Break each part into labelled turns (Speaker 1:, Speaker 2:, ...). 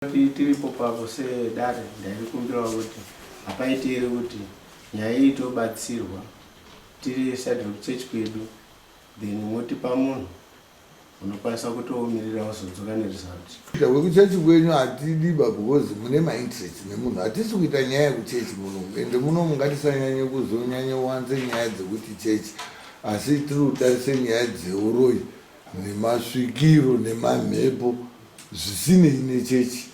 Speaker 1: Tiripo pavo sedare ndaikumbira kuti apaitire kuti nyaya itobatsirwa tiri side church kwedu then motipa munhu unokwanisa kutoumirira wazodzoka neresult.
Speaker 2: Wekuchechi kwenyu hatidiba because mune mainterest nemunhu hatisi kuita nyaya yekuchechi muno ende muno mungatisanyanye kuzonyanye wanze nyaya dzekuti chechi asi tiri kutarise nyaya dzeuroyi nemasvikiro nemamhepo zvisinei nechechi.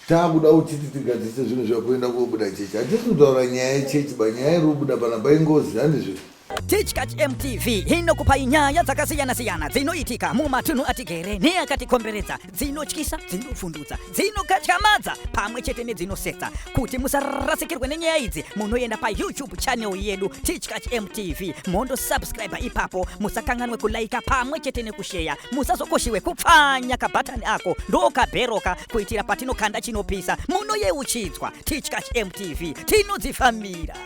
Speaker 2: Takuda kuti tigadzise zvinhu zvakuenda kobuda chechi. Hatisi kutaura nyaya yechechi nyaya iribuda pana paingozi handizvo.
Speaker 3: Teachcatch MTV inokupa nyaya dzakasiyana-siyana dzinoitika mumatunhu atigere neakatikomberedza, dzinotyisa, dzinofundudza, dzinokatyamadza pamwe chete nedzinosetsa. Kuti musarasikirwe nenyaya idzi munoenda paYouTube channel yedu Teachcatch MTV mondo subscribe ipapo, musakanganwe kulaika pamwe chete nekushare, musazokoshiwe kupfanya kabhatani ako ndokabheroka kuitira patinokanda chinopisa munoyeuchidzwa. Teachcatch MTV tinodzifamira.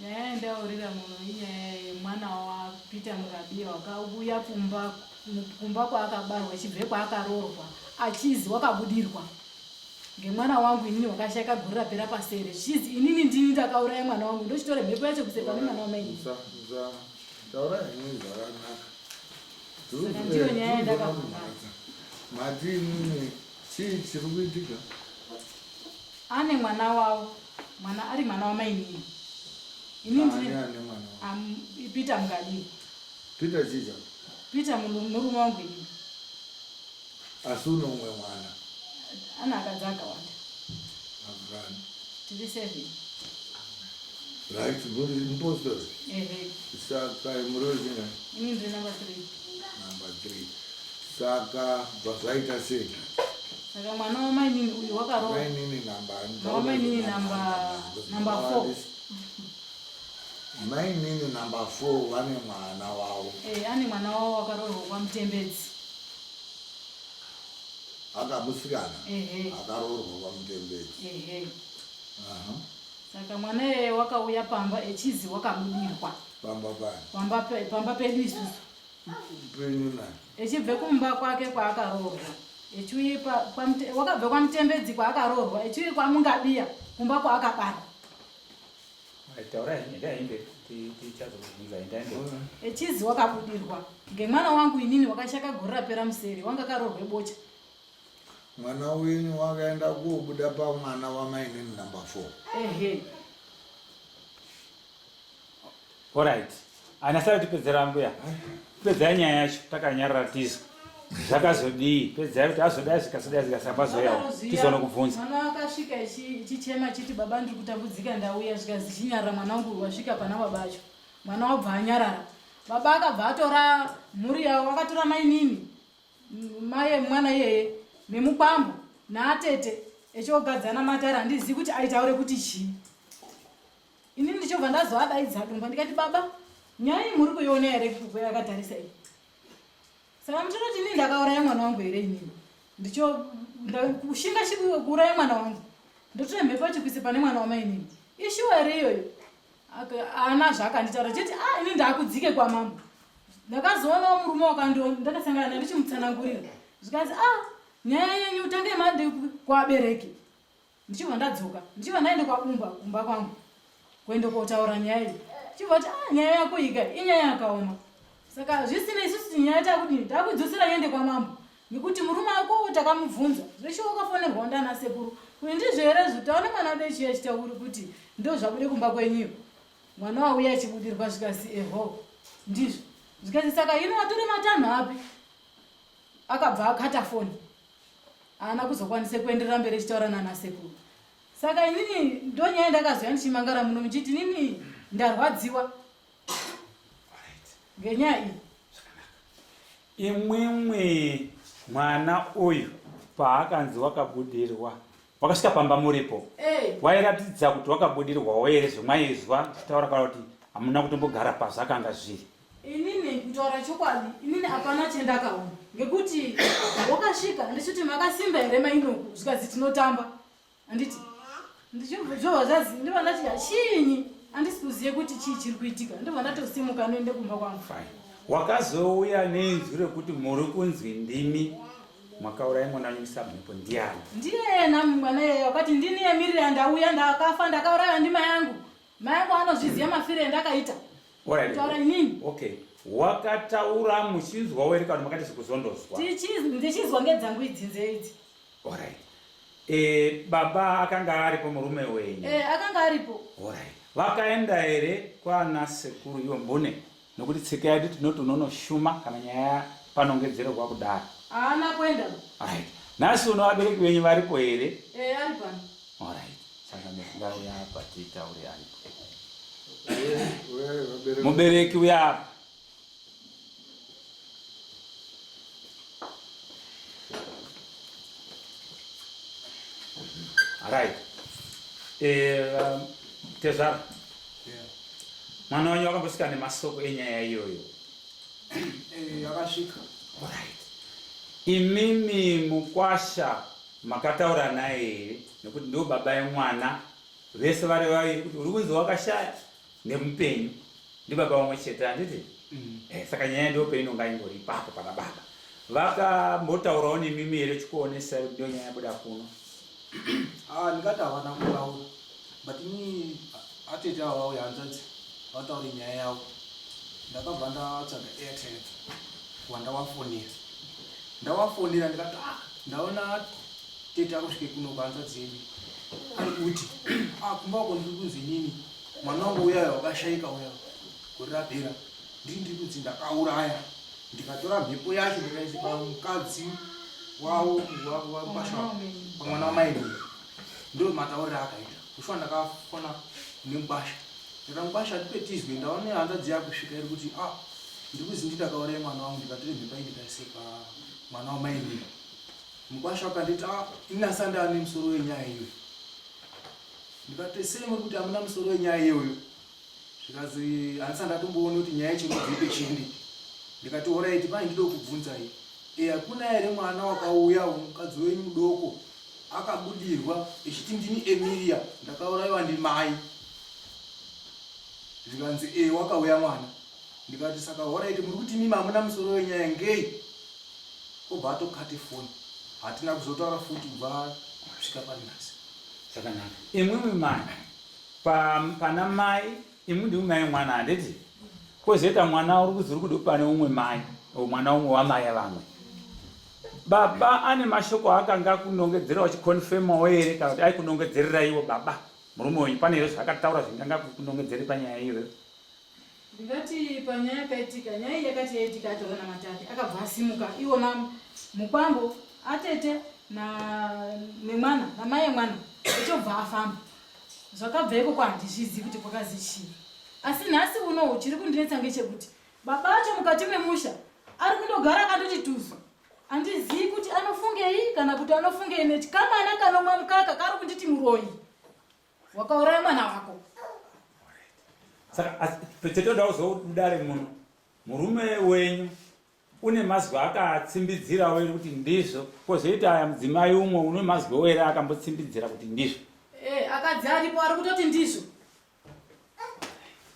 Speaker 4: Yaenda urira munhu iye mwana wa Peter Mugabiya wakauya kumba kwaakabarwa achibve kwaakaroorwa achizi wakabudirwa ngemwana wangu inini wakashaka gurira pera pasere chizi inini ndini ndakauraya mwana wangu ndochitore mhepo yacho kusepa nemwana wamaini
Speaker 2: Taura henyu zvakanaka.
Speaker 4: Saka ndiyo nyaya ndakabvunza.
Speaker 2: Mati inini chii chiri kuitika?
Speaker 4: Ane mwana wawo, mwana ari mwana wamainini. Inini ndini
Speaker 2: ane mwana.
Speaker 4: Peter Mugabiya.
Speaker 2: Peter chicha?
Speaker 4: Peter murume wangu inini.
Speaker 2: Asi unomwe mwana?
Speaker 4: Ana akadzi akawanda.
Speaker 2: Akagani?
Speaker 4: Tiri 7.
Speaker 2: Right, impostor. Saka imurozina?
Speaker 4: Inini ndiri number 3.
Speaker 2: Number 3. Saka bazvaita sei?
Speaker 4: Saka mwana wamainini uyu wakaroorwa.
Speaker 2: Mainini number.
Speaker 4: Wamainini number 4.
Speaker 2: Mainini number 4 vane mwana wavo.
Speaker 4: Ane mwana wavo wakaroorwa kwamutembedzi.
Speaker 2: Akamusikana? Akaroorwa kwamutembedzi.
Speaker 4: Saka mwana yeye wakauya pamba echizi wakabudirwa.
Speaker 2: Pamba pani?
Speaker 4: Pamba pedu isusu.
Speaker 2: Penyu nani?
Speaker 4: Echibve kumba kwake kwaakaroorwa. Echiuye wakabve kwamutembedzi kwaakaroorwa. Echiuye kwaMugabiya kumba kwaakabara. Echizi wakabudirwa ngemwana wangu inini wakashaka gurira pera musere wanga karoorwe bocha.
Speaker 2: Mwana wenyu wakaenda kuobuda pamwana wamainini number 4.
Speaker 5: Alright. Anasara tipedzera mbuya. Pedza nyaya yacho takanyarara tizo. Zvakazodii pedza kuti azoda zikasabazoyawo tizoona kubvunza.
Speaker 4: Mwana akasvika ichichema chiti baba ndiri kutambudzika ndauya zvikazi chinyarara mwana wangu wasvika pana baba acho. Mwana wabva anyarara. Baba akabva atora mhuri yavo wakatora mainini. Mai mwana iyeye nemukwambo naatete echogadzana matara handizivi kuti aitaure kuti chii. Inini ndichobva ndazoadaidza dumba ndikati baba nyaya iyi muri kuiona here kukwea akatarisa iyi. Saka muchinoti inini ndakauraya mwana wangu here inini. Kushinga kuuraya mwana wangu. Ndotore mhepo chikuise pane mwana wamainini. Ishuwa here iyoyo. Ana zvakanditaura chiti inini ndakudzike kwamambo. Ndakazoonawo murume wakando ndakasangana naye ndichimutsanangurira. Zvikazi nyaya yenyu tange mande kwabereki. Ndichibva ndadzoka. Ndichibva ndaende kumba kwangu. Kuende kotaura nyaya iyi. Chibva kuti nyaya yako ika inyaya yakaoma. Saka zvisina isusu nyaya takudini takudzosera yende kwamambo. Ngekuti murume wako takamubvunza. Zveshe wakafonerwa ndana sekuru. Kuti ndizvo here zvitaone mwana wedu echiya chitauri kuti ndo zvabude kumba kwenyu. Mwana wauya achibudirwa zvikazi ndizvo. Zvikazi saka ino watore matanho api? Akabva akata foni. Haana kuzokwanise kuenderera mberi achitaura nana sekuru. Saka inini ndo nyaya ndakazoya ndichimangara muno muchiti inini ndarwadziwa ngenyaya iyi.
Speaker 5: Imwimwi mwana uyu paakanzi wakabudirwa wakasvika pamba muripo. Wairatidza kuti wakabudirwawo here zvomwaizwa chitaura kana kuti hamuna kutombogara pasi akanga zviri?
Speaker 4: Inini kutaura chokwadi inini hapana chendakaona ngekuti wakasvika ndichiti makasimba here mainoku zvikazi tinotamba handiti ndichobva zvazi ndibva ndati chiinyi handisi kuzive kuti chii chiri kuitika ndibva ndatosimuka noende kumba kwangu.
Speaker 5: wakazouya nenzwi rekuti muri kunzwi ndimi mwakauraya mwana wenyu sabhupo ndiani?
Speaker 4: Ndiyena mwana yeyo wakati ndiniyemirira ndauya ndakafa ndakauraya ndi mai yangu. Mai yangu anozviziva mafire ndakaita. Taura inini?
Speaker 5: Okay. Wakataura muchinzwa ere kana makati zvikuzondozwa?
Speaker 4: Ndichizwa ngedzangu idzinze idzi.
Speaker 5: Alright. Baba akanga aripo murume wenyu?
Speaker 4: Akanga aripo.
Speaker 5: Alright. Vakaenda ere kwana sekuru iwo mbune? Nokuti tsika yedu tinoti unonoshuma kana nyaya panongedzerwa kudaro.
Speaker 4: Haana kwenda.
Speaker 5: Alright. Nasi uno vabereki venyu varipo ere?
Speaker 4: Ari pano.
Speaker 5: Alright. Saka ndauya apa titaure aripo. Mubereki uya apa. Alright. Tezara. Mwana wanyu wakambosvika nemasoko enyaya iyoyo?
Speaker 6: Yakasvika.
Speaker 5: Alright. Imimi mukwasha makataura naye ere? Nekuti ndo baba yemwana. Vese vari vaviri kuti uri kunzi wakashaya nemupenyu. Ndi baba vamwe chete handiti? Saka nyaya ndo peinonga ingori ipapo pana baba. Vakambotaurawo nemimi ere chikuonesa kuti ndo nyaya yabuda kuno?
Speaker 6: Ndingati havana kutaura. But ini atete ava vauya hanzvadzi vataure nyaya yavo. Ndakabva ndatsvaga airtime wandawafonera. Ndawafonera ndikati ndaona tete akusvike kuno kuhanzvadzi yedu. Ari kuti kumba uko ndiri kunzi nini mwana wangu uyayo wakashayika uya gore rapera ndiri kunzi ndakauraya. Ndikatora mhepo yacho ndikaisa pamukadzi wavo wapasha pamwana wamai ndo matauriro akaita. Kushuwa ndakafona nemubasha. Ndamubasha ndipetizwe ndaone hanzvadzi yakusvika iri kuti ndiri kuzi ndidakauraya mwana wangu ndikatore mhepo ndikaisa pamwana wamai. Mubasha akanditi inasanda nemusoro wenyaya iyoyo. Ndikati sei muri kuti hamuna musoro wenyaya iyoyo? Zvikazi handisati ndatomboona kuti nyaya ichirudzi pechindi. Ndikati alright pai ndido kubvunzai. Hakuna ere mwana wakauya mukadzi wenyu mudoko akabudirwa echiti ndini Emilia ndakaurayiwa ndimai? Zvikanzi wakauya mwana. Ndikati saka alright muri kuti mimi hamuna musoro wenyaya ngei? Obva atokate foni. Hatina kuzotaura futi kubva kusvika panhasi.
Speaker 5: Zvakanaka. Imwimwi mai pana mai imwe ndi mai mwana handiti? Kozoita mwana uri kuzi uri kuda pane umwe mai mwana umwe wamai vamwe. Baba ane mashoko akanga kunongedzera achikonfirmawo ere kana kuti aikunongedzerera iwo baba murume wenyu pane ere zvakataura zvinganga kunongedzera panyaya iyoyo?
Speaker 4: Ndingati panyaya yakaitika nyaya yakati yaitika ataona matate akabva asimuka iwona mukwambo atete nemwana namai emwana echobva afamba. Zvakabva iko kwandizvizivi kuti kwakazi chii. Asi nhasi uno chiri kundinetsa ngechekuti baba acho mukati memusha ari kundogara akandoti tuzu. Handizivi kuti anofungei kana kuti anofungei nechikamwana kanomwa mukaka kari kunditi muroyi wakauraya mwana wako.
Speaker 5: Saka petetoda uzodare muno murume wenyu une mazwi akatsimbidzira were kuti ndizvo, kozoita aya mudzimai umwe une mazwi were akambotsimbidzira kuti ndizvo?
Speaker 4: Akadzi aripo ari kutoti ndizvo.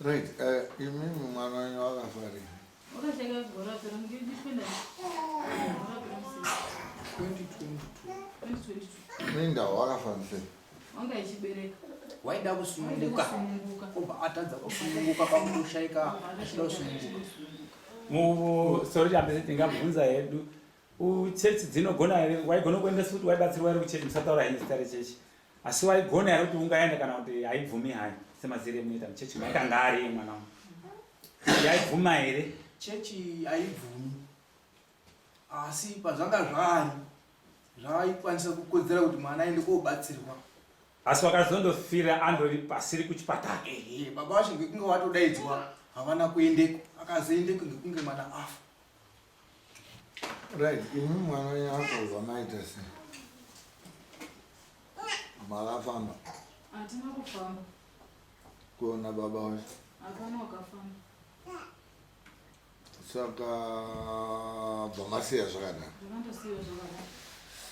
Speaker 2: Right, imimi mwana wenyu wakafari?
Speaker 4: Wakashayika gore rapera ndipenda 2022.
Speaker 2: Nenda wakafanse.
Speaker 4: Wanga ichibereka.
Speaker 6: Waida kusununguka. Obva atadza kusununguka pakushayika achida kusununguka.
Speaker 5: Sorry ambese tingabvunza hedu. Uchechi dzinogona here waigona kuendesa kuti waibatsirwa here kuchechi musataura henyu zita rechechi. Asi waigona here kuti ungaenda kana kuti haibvumi hai semazire munoita muchechi maikanga ari mwana wangu. Yaibvuma here?
Speaker 6: Chechi haibvumi. Asi pazvanga zvari zvaikwanisa kukodzera kuti mwana aende kobatsirwa.
Speaker 5: Asi wakazondofira andori pasiri kuchipatara.
Speaker 6: Baba vacho ngekunge watodaidzwa havana kuendeko, akazoendeko ngekunge mwana afa.
Speaker 2: Right, imimi mwana wenyu akozwa maita sei? Makafamba?
Speaker 4: Hatina kufamba.
Speaker 2: Kuona baba wacho?
Speaker 4: Hapana wakafamba.
Speaker 2: Saka bamasiya zvakadaro.
Speaker 4: Zvakandosiya zvakadaro.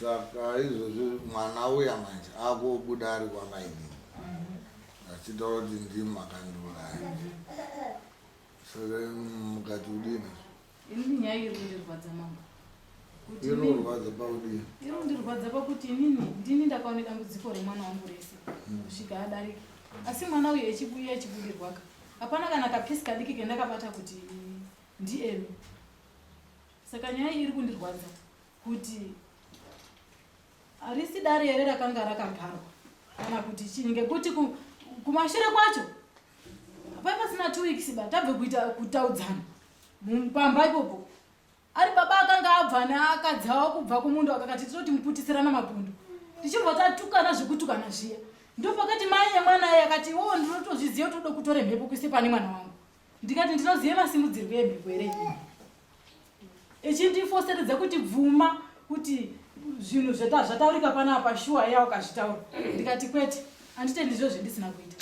Speaker 2: Saka izvozvo mwana uya manje akubuda ari kwamaini. Achitaura kuti ndimi makandiuraya. Saka mukati udini?
Speaker 4: Ini nyaya iri kundirwadza mama.
Speaker 2: Inorwadza paudi.
Speaker 4: Irondirwadza pakuti inini ndini ndakaona dambudziko remwana wangu rese kusvika adarika. Asi mwana uyu echibuya echibudirwaka. Hapana kana kapisi kadiki kendakabata kuti ndiemi. Saka nyaya iri kundirwadza kuti harisi dare here rakanga rakamparwa kana kuti chini ngekuti kumashure kwacho hapana pasina 2 weeks ba tabve kuita kutaudzana pamba ipopo ari baba akanga abva neakadzi awo kubva kumundo akakati toti muputisirana mapundu tichibva tatukana zvekutukana zviya ndo pakati mai mwana aye akati wo ndinotozviziva toda kutora mhepo kuise pane mwana wangu ndikati ndinoziva masimudzirwo emhepo here echindifoseredza kuti bvuma kuti zvinhu zvataurika panapa shuwa yawo kazvitaura ndikati kwete handitendi izvozvo ndisina kuita.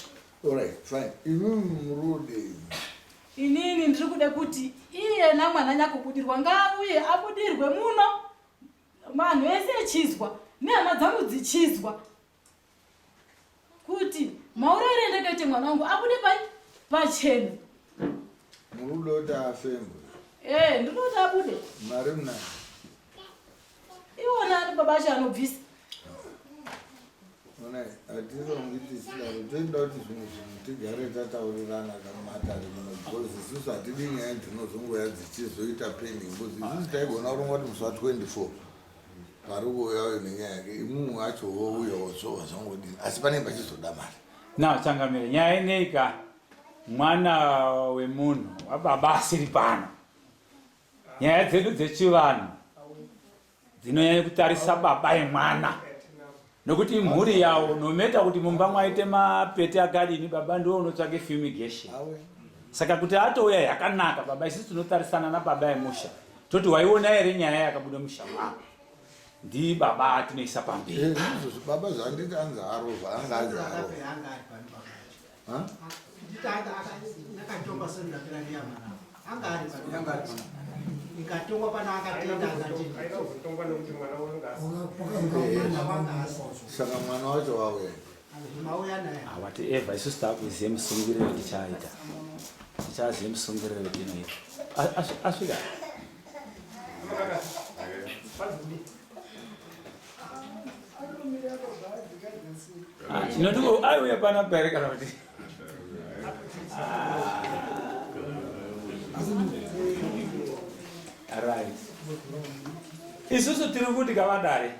Speaker 2: Alright, fine. Murude.
Speaker 4: Inini ndiri kude kuti iye namwana nyakubudirwa ngauye abudirwe muno vanhu vese echizwa nehama dzangu dzichizwa kuti maurere ndakaite mwana wangu abude pachena.
Speaker 2: Murude kuti afembe.
Speaker 4: Ndiri kuti abude.
Speaker 2: Mari mna.
Speaker 4: Iwona ari baba acho anobvisa.
Speaker 2: Ona atirongi tisidaro toenda kuti zvinhu tigare tataurirana kamatare muno because isusu hatidi nyaya dzinozongoya dzichizoita pending because isusu taigona kuronga kuti musi wa24 pari kuuyayo nenyaya yake imumu acho wouyawo so vazongodini asi panenge pachizoda mari.
Speaker 5: Na changamire nyaya ineika mwana wemunhu wababa asiri pano. Nyaya dzedu dzechivanhu dzinonyanya kutarisa baba emwana nokuti mhuri yawo nometa kuti mumba mwaite mapete akadini baba ndiwo unotsvake fumigation. Saka kuti atouya yakanaka baba isusu tinotarisana nababa emusha toti waiona here nyaya yakabuda musha mwako ndi baba atinoisa pamberi.
Speaker 2: Baba zvanditi anzi arova anga anzi arova.
Speaker 7: Ikatongwa pana akatenda
Speaker 2: saka mwana wacho wauya
Speaker 5: whatever isusu takuzive musungiriro tichaita tichazive musungiriro tinoita asvika chinotiko aiuya pana pere kana kuti right. Isusu tiri kuti kavadare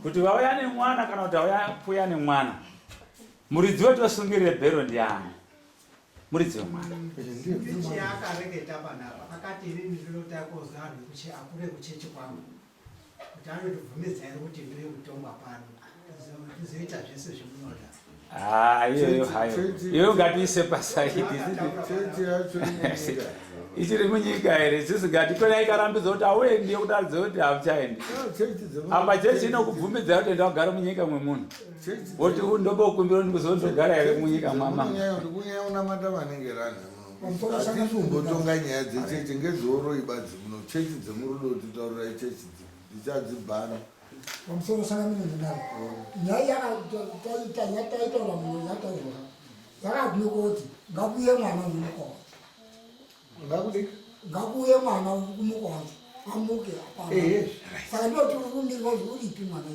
Speaker 5: kuti vauya nemwana kana kuti vauya nemwana muridzi wetu wasungirire bhero ndiani muridzi wemwana
Speaker 7: akareketa panapa akati inini ndinotakozarwe kuti akure kuchechi kwangu kuti anotibvumidza iri kuti ndiri kutongwa pano tizoita zvese zvimunoda.
Speaker 5: Iyoyo hayo iyo ngatiise pasaidi ichiri munyika here isusu ngati kona ikarambidzwa kuti auendi yekudaridza kuti hamuchaendi apa chechi inokubvumidza kuti enda kugara munyika mwemunhu woti ndombokumbira kuti kuzondogara here munyika
Speaker 2: kunyaunamata vanenge ranha muno hatisumbotonga nyaya dzechechi ngedzoro ibadzi muno chechi dzemurudo titaurirai chechi dzichadzibhana
Speaker 8: pamusoro sangaminozvinaro nyaya yataitaura munhu yataurwa yakagumika kuti ngakuye mwana unomukwacho ngakuye mwana unomukwacho amuke saka ndoti urumbirwa zviuripi mwana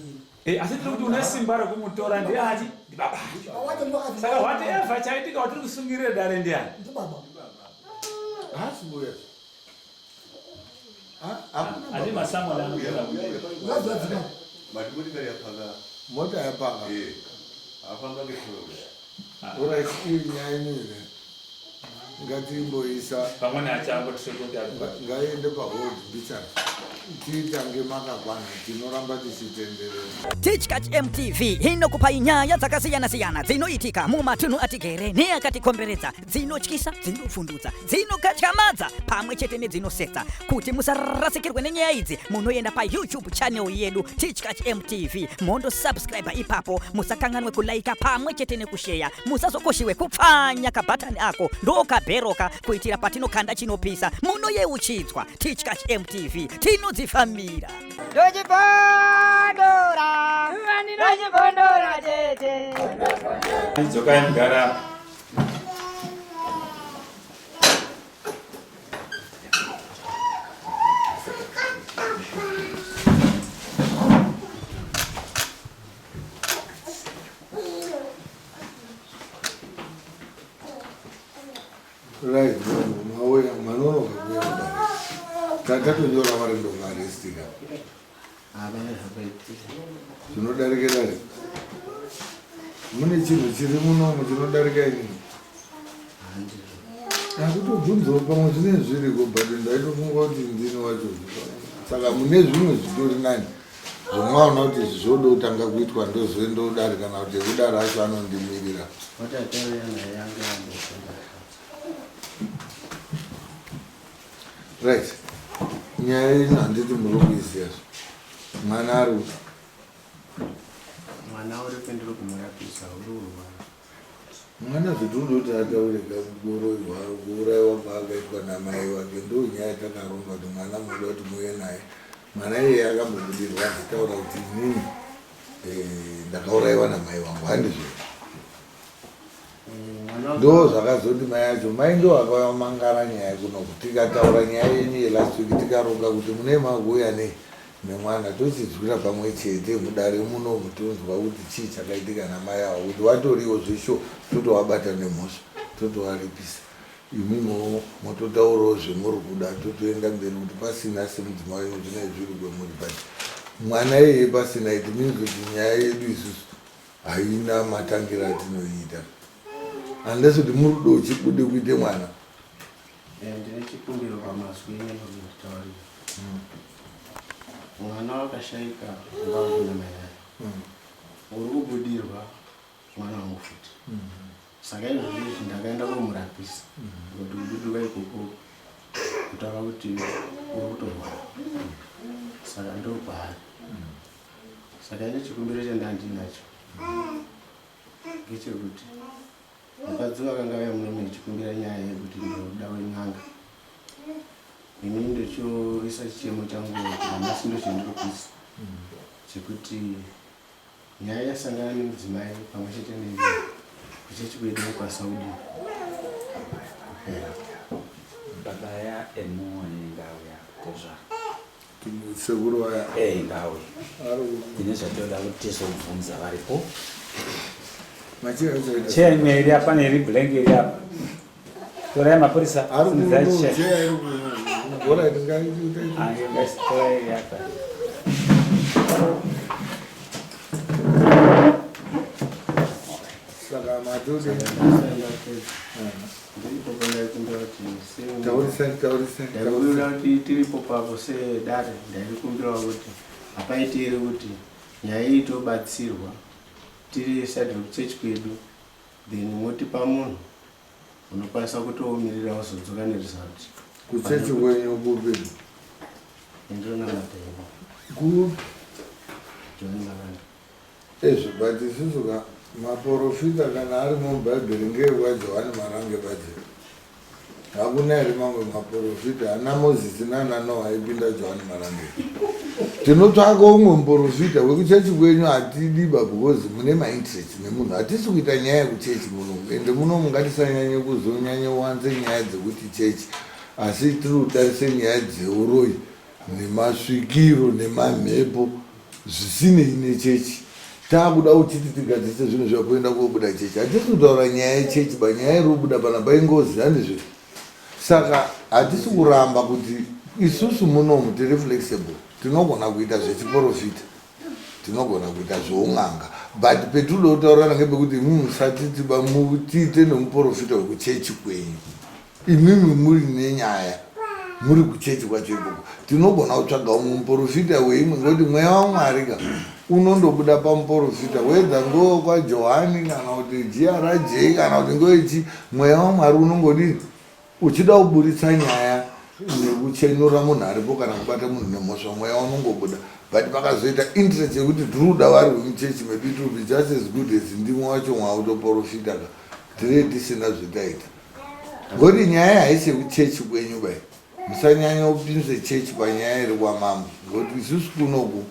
Speaker 8: yenu
Speaker 5: asi tiri kuti une simba rekumutora ndiani ndibaba saka whatever chaitika watiri kusungirire dare ndiani
Speaker 8: ndibaba
Speaker 2: hasibuya
Speaker 5: ati masamuel anogara
Speaker 2: mota yapanga uraisiinyainire ngatimboisa
Speaker 5: pamwe achango tisekuti
Speaker 2: ngaende pahold bichana tiitange makakwana tinoramba tichitenderera.
Speaker 3: Teachcatch MTV inokupa nyaya dzakasiyana-siyana dzinoitika mumatunhu atigere neakatikomberedza dzinotyisa dzinofundutsa dzinokatyamadza pamwe chete nedzinosetsa kuti musarasikirwe nenyaya idzi munoenda payoutube channel yedu Teachcatch MTV mondosubscribe ipapo musakanganwe kulaika pamwe chete nekusheya musazokoshiwe kupfanya kabhatani ako ndokabheroka kuitira patinokanda chinopisa munoyeuchidzwa Teachcatch MTV tinodzifambira
Speaker 9: Ndojipondora tete
Speaker 5: Nzoka ngara
Speaker 2: satatoyora vari ndomarestika
Speaker 1: havana zvakaitika
Speaker 2: zvinodarike dare mune chinhu chiri munomu chinodarika inini akutobvunzawo pamwe zvine zviriko but ndaitofunga kuti ndini wacho saka mune zvimwe zvitori nani zvomwaona kuti zvoda kutanga kuitwa ndozoendodari kana kuti ekudaro acho anondimirira right nyaya ino handiti muri kuiziyazvo mwana ari
Speaker 1: mwana uri kwendiri kumurapisa uri urwara
Speaker 2: mwana zvitondo kuti ataureka kuuraiwa kwaakaitwa namai wake ndo nyaya yatakaromba kuti mwana muda kuti muye naye mwana iyeye akambobudirwa achitaura kuti inini ndakauraiwa namai wangu handizvo ndo zvakazoti mai acho mai ndo akavamangara nyaya kunoku tikataura nyaya yenyu yelast week tikaronga kuti mune maguya nemwana tochidzwira pamwe chete mudare muno mutonzwa kuti chii chakaitika namai avo kuti watoriwo zvisho totovabata nemhosva totovaripisa imimo mototaurawo zvemuri kuda totoenda mberi kuti pasina semudzimai wenyu zvine zviri kwemuri bati mwana iyeye pasina iti mini kuti nyaya yedu isusu haina matangira atinoita handesi kuti muri kudo uchibude kuite mwana
Speaker 1: ndine chikumbiro pamazwi enyekutaurira mwana wakashayika ngavuna mai ake uri kubudirwa mwana wangu futi saka izvozvi ndakaenda kumurapisa kuti kubudirwa ikoko kutaura kuti uri kutorwara saka ndokwaari saka ine chikumbiro chendandinacho ngechekuti mukadzi vakanga vamunome chikumbira nyaya yekuti ndoda wen'anga inini ndochoisa chichemo changu namasi ndo chendikupisa chekuti nyaya yasangana nemudzimai pamwe chete kuchechikwedu kwasaudi
Speaker 5: babaya emuonengauya tezva
Speaker 2: sekuru waya
Speaker 5: ngawe tine zvatoda kuti tizobvunza varipo chemwe iri apa neri blank iri apa torai mapurisa
Speaker 2: saka matode
Speaker 1: ndaikumbira kuti tiripo papo sedare ndaikumbirawo kuti hapaitiri kuti nyaya iyi tobatsirwa tiri sadri kuchechi kwedu then motipa munhu unokwanisa kutoumirira uzodzoka nerizauti
Speaker 2: kuchechi kwenyu kupi
Speaker 1: ndiriona mataiva joni maranda
Speaker 2: ezvo but isusuka maprofita kana ari mubhaibheri ngeekwajohani marange bati hakuna here mamwe maprofita ana mozisi nana noa aipinda johani marange tinotsvaka umwe muprofita wekuchechi kwenyu hatidiba because mune mainterest nemunhu hatisi kuita nyaya yekuchechi munhu ende muno mungatisanyanye kuzonyanye wanze nyaya dzekuti chechi asi tiri kutarise nyaya dzeuroi nemasvikiro nemamhepo zvisinei nechechi taakuda uchiti tigadzise zvinhu zvakuenda kobuda chechi hatisi kutaura nyaya yechechi banyaya iri kubuda pana paingozi handizvo saka hatisi kuramba kuti isusu munomu tiri flexible tinogona kuita zvechiprofita tinogona kuita zveung'anga but petuda kutaurana ngepekuti tiite nemuprofita wekuchechi kwenyu imimi muri nenyaya muri kuchechi kwacho ikoko tinogona kutsvaga umwe muprofita weimwe ngekuti mweya wamwarika unondobuda pamuprofita wedza ngo kwajohani kana kuti grj kana kuti ngoechi mweya wamwari unongodii uchida kuburitsa nyaya nekuchenura munhu aripo kana kubata munhu nemhosva mweya unongobuda but pakazoita interest yekuti tiri kuda vari vemuchechi maybe it will be just as good as ndimwe wacho mwautoprofitaka tiri tisina zvetaita ngoti nyaya haisi yekuchechi kwenyu bai musanyanya kupinze chechi panyaya iri kwamambo ngoti isusu kunoku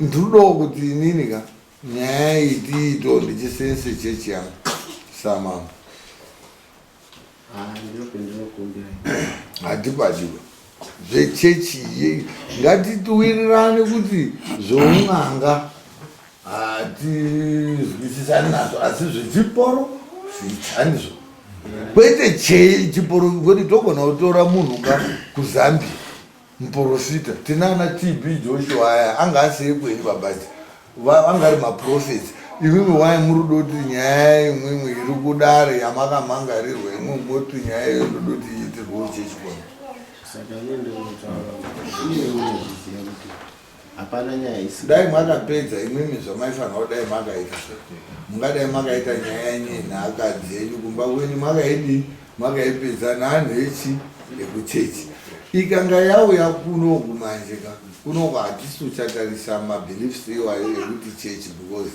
Speaker 2: ndirudawo kuti ininika nyaya itiito ndichisense chechi yangu samambo hatipadiwa zvechechi ye ngatituwirirane kuti zvoung'anga hatizwisisani nazvo asi zvechiporo zviitandizvo kwete chiporo togona kutora munhu kuzambia muprofita tinana TB Joshua aya anga asekweni babati vangari maprofits imimi waya muri doti nyaya imwimwe iri kudare yamakamangarirwa imwe moti nyaya yodoti iitirwe chechikona
Speaker 1: saka hapana nyaya isi
Speaker 2: dai makapedza imwimi zvamaifanira kudai makaita mungadai makaita nyaya yenhakadzi yenyu kumba kwenyu makaipedza neanhu echi ekuchechi ikanga yauya kunoku manjeka kunoku hatisi kuchatarisa mabeliefs iwayo ekuti chechi because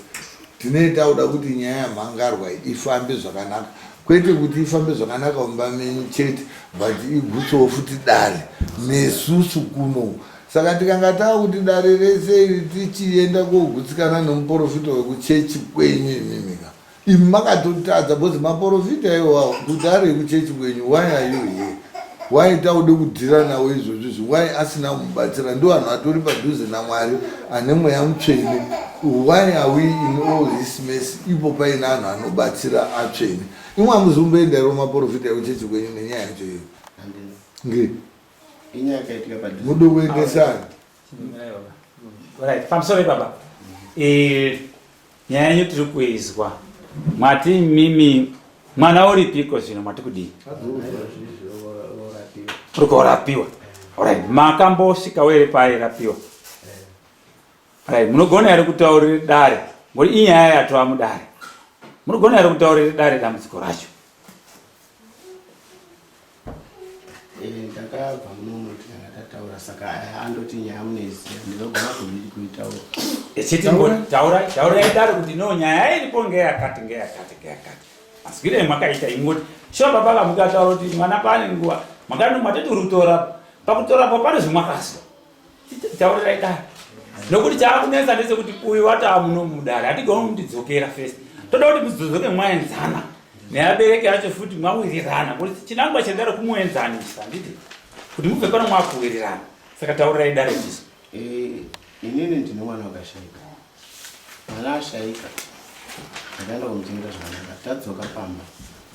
Speaker 2: tinoita kuda kuti nyaya yamhangarwa ifambe zvakanaka kwete kuti ifambe zvakanaka mumba menyu chete but igutsewo futi dare nesusu kunoku saka tikanga taakuti dare rese tichienda kogutsikana nemuprofita wekuchechi kwenyu imimika imi makatotadza bcause maprofita iwawo kuti ari ekuchechi kwenyu why are you here why taude kudhira nawo izvozvizvi why asina kumubatsira ndo vanhu vatori padhuze naMwari ane mweya mutsvene why are we in all this mess ipo paine vanhu anobatsira atsvene imwe amuzomboendairo maprofita ekuchechi kwenyu nenyaya yacho iyo nge
Speaker 1: inyaya yakaitika padhuze
Speaker 2: mudo kuendesana
Speaker 5: pamusoro baba nyaya yenyu tiri kuizwa mwati mimi mwana uripiko zvino mwati kudii urikorapiwa alright makambosvika were pairapiwa alright munogona here kutaurira dare ngori inyaya yatova mudare munogona here kutaurira dare dambudziko racho
Speaker 1: ndakabva munomu tikanga tataura saka andoti nyaya muneziya ndinogona kuitaura
Speaker 5: echiti taurai dare kuti no nyaya iripo ngeyakati masikirei makaita ingoti sho baba kamukataura kuti mwana pane nguva matati uri kutora pakutorapo pane zvimwakazwa taurirai dare nokuti chaakunetsa ndechekuti uyu wataa muno mudare hatigoni kutidzokera first toda kuti mudzoke mwaenzana neabereki acho futi mwawirirana kuti chinangwa chendare kumuenzanisa nditi kuti mubve pano mwakuwirirana saka taurirai dare chiso
Speaker 1: inini ndine mwana wakashaika mwana ashaika ndakaenda kumutengera zvakanaka tadzoka pamba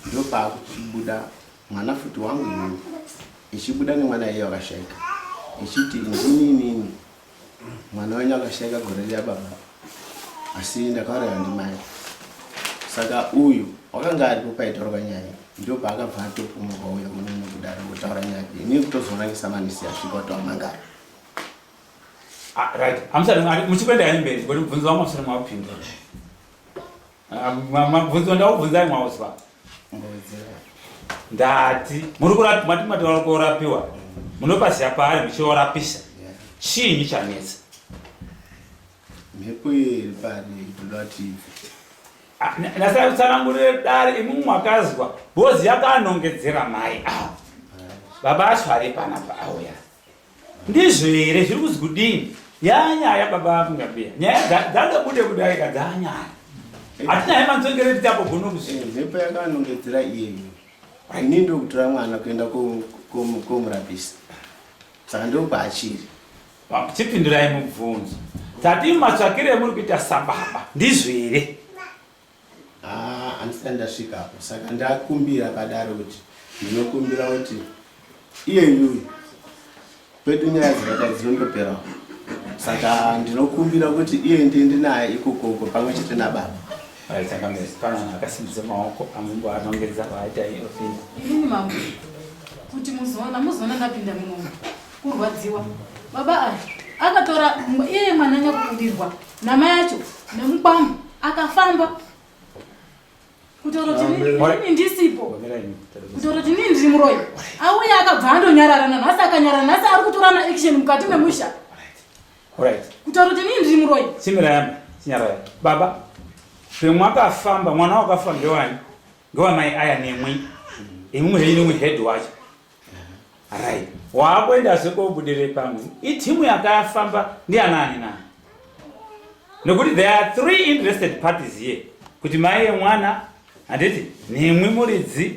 Speaker 1: ndo paakuchibuda mwana futi wangu inini ichibuda nemwana iye wakashaika ichiti inini mwana wenyu akashaika gore ryababa asi ndakauraya ndimai saka uyu wakanga aripo paitaurwa nyaya ndo paakabva atopumuka uya munomu kudaro kutaura nyaya ini kutozoonangisa manisi asvika kutaumangara
Speaker 5: right amusari muchikwenda mberi kuti mubvunzo wamasoro mwapindura mabvunzo ndaubvunzai mwauzwa ndati mwati mataura korapiwa munopaziya paari muchiorapisa chiinyi chanetsa
Speaker 1: mhepo iri pari relative
Speaker 5: nasai kutsanangurire dare imwe mwakazwa bhozi yakanongedzera mai avo baba acho ari panapa auya ndizvo here zviri kuzi kudini yanyaya baba akungabiya nyaya dzangabude kudai kadzanyaya hatina hemanzongereti tapogona kuzvii
Speaker 1: mhepo yakanongedzera iyeyo ini ndokutora mwana kuenda komurapisa saka ndopaachiri
Speaker 5: chipindurai mubvunzo tati matsvakire muri kuita sababa ndizvo here
Speaker 1: handisati ndasvikapo saka ndakumbira padare kuti ndinokumbira kuti iyeyu kwedu nyaya dzakadai dzinondoperawo saka ndinokumbira kuti iye ndiende naye ikokoko pamwe chete nababa
Speaker 5: pana akasimudza maoko amumbo anongedza vaita ofini
Speaker 4: inini mambo kuti muzoona ndapinda munomu kurwadziwa baba aya akatora iye mwana nyakubudirwa nama yacho nemukwambo akafamba kutaura kuti inini ndisipo kutaura kuti inini ndiri muroyi auya akabva andonyararana nhasi akanyarara nhasi ari kutorana action mukati memusha kutaura kuti inini ndiri muroyi
Speaker 5: simirayambe sinyaraya baba pemwakafamba mwana wakafa ngewani ngewamai aya nemwi imwe inomwe head wacho right waakuenda sekobudire pamwe itimu yakafamba ndianani nani nokuti there are 3 interested parties here kuti mai yemwana handiti nemwi muridzi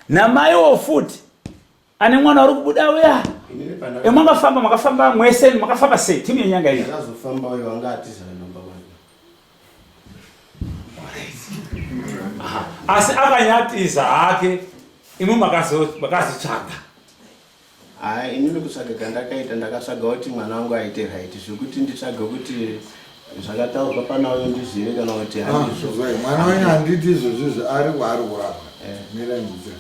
Speaker 5: namaiwo futi ane mwana uri kubuda uya mwakafamba mwese mwakafamba sei timu yenyanga iyi
Speaker 1: akazofamba uyo wanga atizana nomba
Speaker 5: asi akanyatiza hake Imwe makazotsvaga.
Speaker 1: Inini kutsvaga kandakaita ndakatsvaga kuti mwana wangu aite right zvekuti nditsvage kuti zvakataurwa panayo ndizive kana kuti handizvo.
Speaker 2: Mwana wenyu handiti izvozvizvo ari kwaari kurapwa. Mira ndizvo.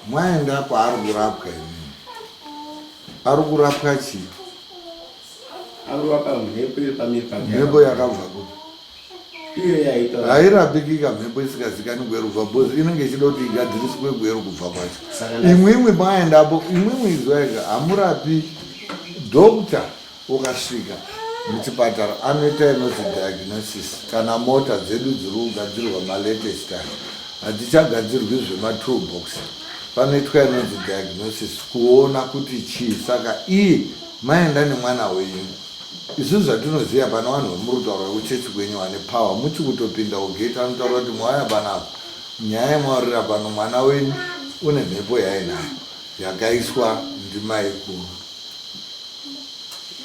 Speaker 2: Mwaenda kwaari kurapwa imini. Ari kurapwa chii?
Speaker 1: Ari kurapwa mhepo iri pamiri pake.
Speaker 2: Mhepo yakabva kuti?
Speaker 1: Iyo yaita.
Speaker 2: Hairapikika mhepo isikazikani kweruva bhozi inenge ichida kuti igadziriswe kweru kubva kwacho. Imwimwi mwaendapo, imwimwi izwaika hamurapi dokta ukasvika muchipatara anoita inoti diagnosis kana mota dzedu dziri kugadzirwa malatest aya hatichagadzirwi zvematoolbox panoitwa inonzi diagnosis kuona kuti chii. Saka iye maenda nemwana wenyu. Isusu zvatinoziva pana vanhu vemurutauro wekuchechi kwenyu vane power muchi kutopinda ugate anotaura kuti mwaya panapa nyaya yemaurira pano mwana wenyu une mhepo yainayo yakaiswa ndimai kuru.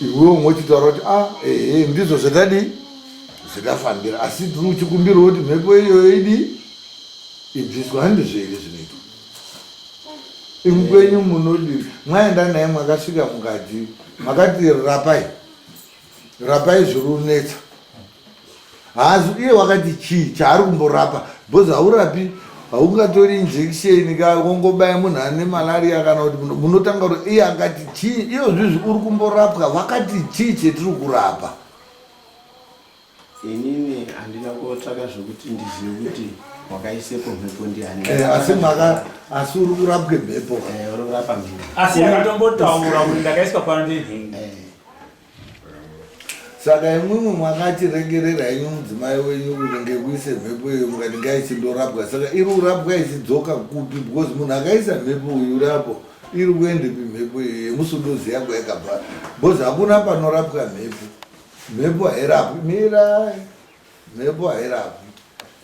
Speaker 2: Iwewe mochitaura kuti ndizvo zvatadi zvikafambira asi tiri uchikumbira kuti mhepo iyoyo idi ibviswa. Handizvo here zvinoitwa? Imwe kwenyu munodii? Mwaenda naye mwakasvika mukati makati rapai zviri kunetsa. Haasi iye wakati chii chaari kumborapa bhozi haurapi. Haungatori injection kangongobaya munhu ane malaria kana kuti munotanga kuti iye akati chii iyo zvizvi uri kumborapwa wakati chii chetiri kurapa.
Speaker 1: Inini handina kutsvaka zvokuti ndizive kuti wakaisepo mhepo ndiani.
Speaker 2: Asi uri kurapwe mhepo.
Speaker 1: Uri kurapa mhepo.
Speaker 5: Asi akatombotaura kuti ndakaiswa pano ndinhingi.
Speaker 2: Saka imwimwe mwakati regerera henyu mudzimai wenyu kuti ngekuise mhepo iyo mukati ngaichindorapwa. Saka iri kurapwa ichidzoka kupi? Because munhu akaisa mhepo uyu urapo iri kuendepi mhepo iyo yemusundoziya kwayakabva? Because hakuna panorapwa mhepo. Mhepo hairapwi. Mira mhepo hairapwi.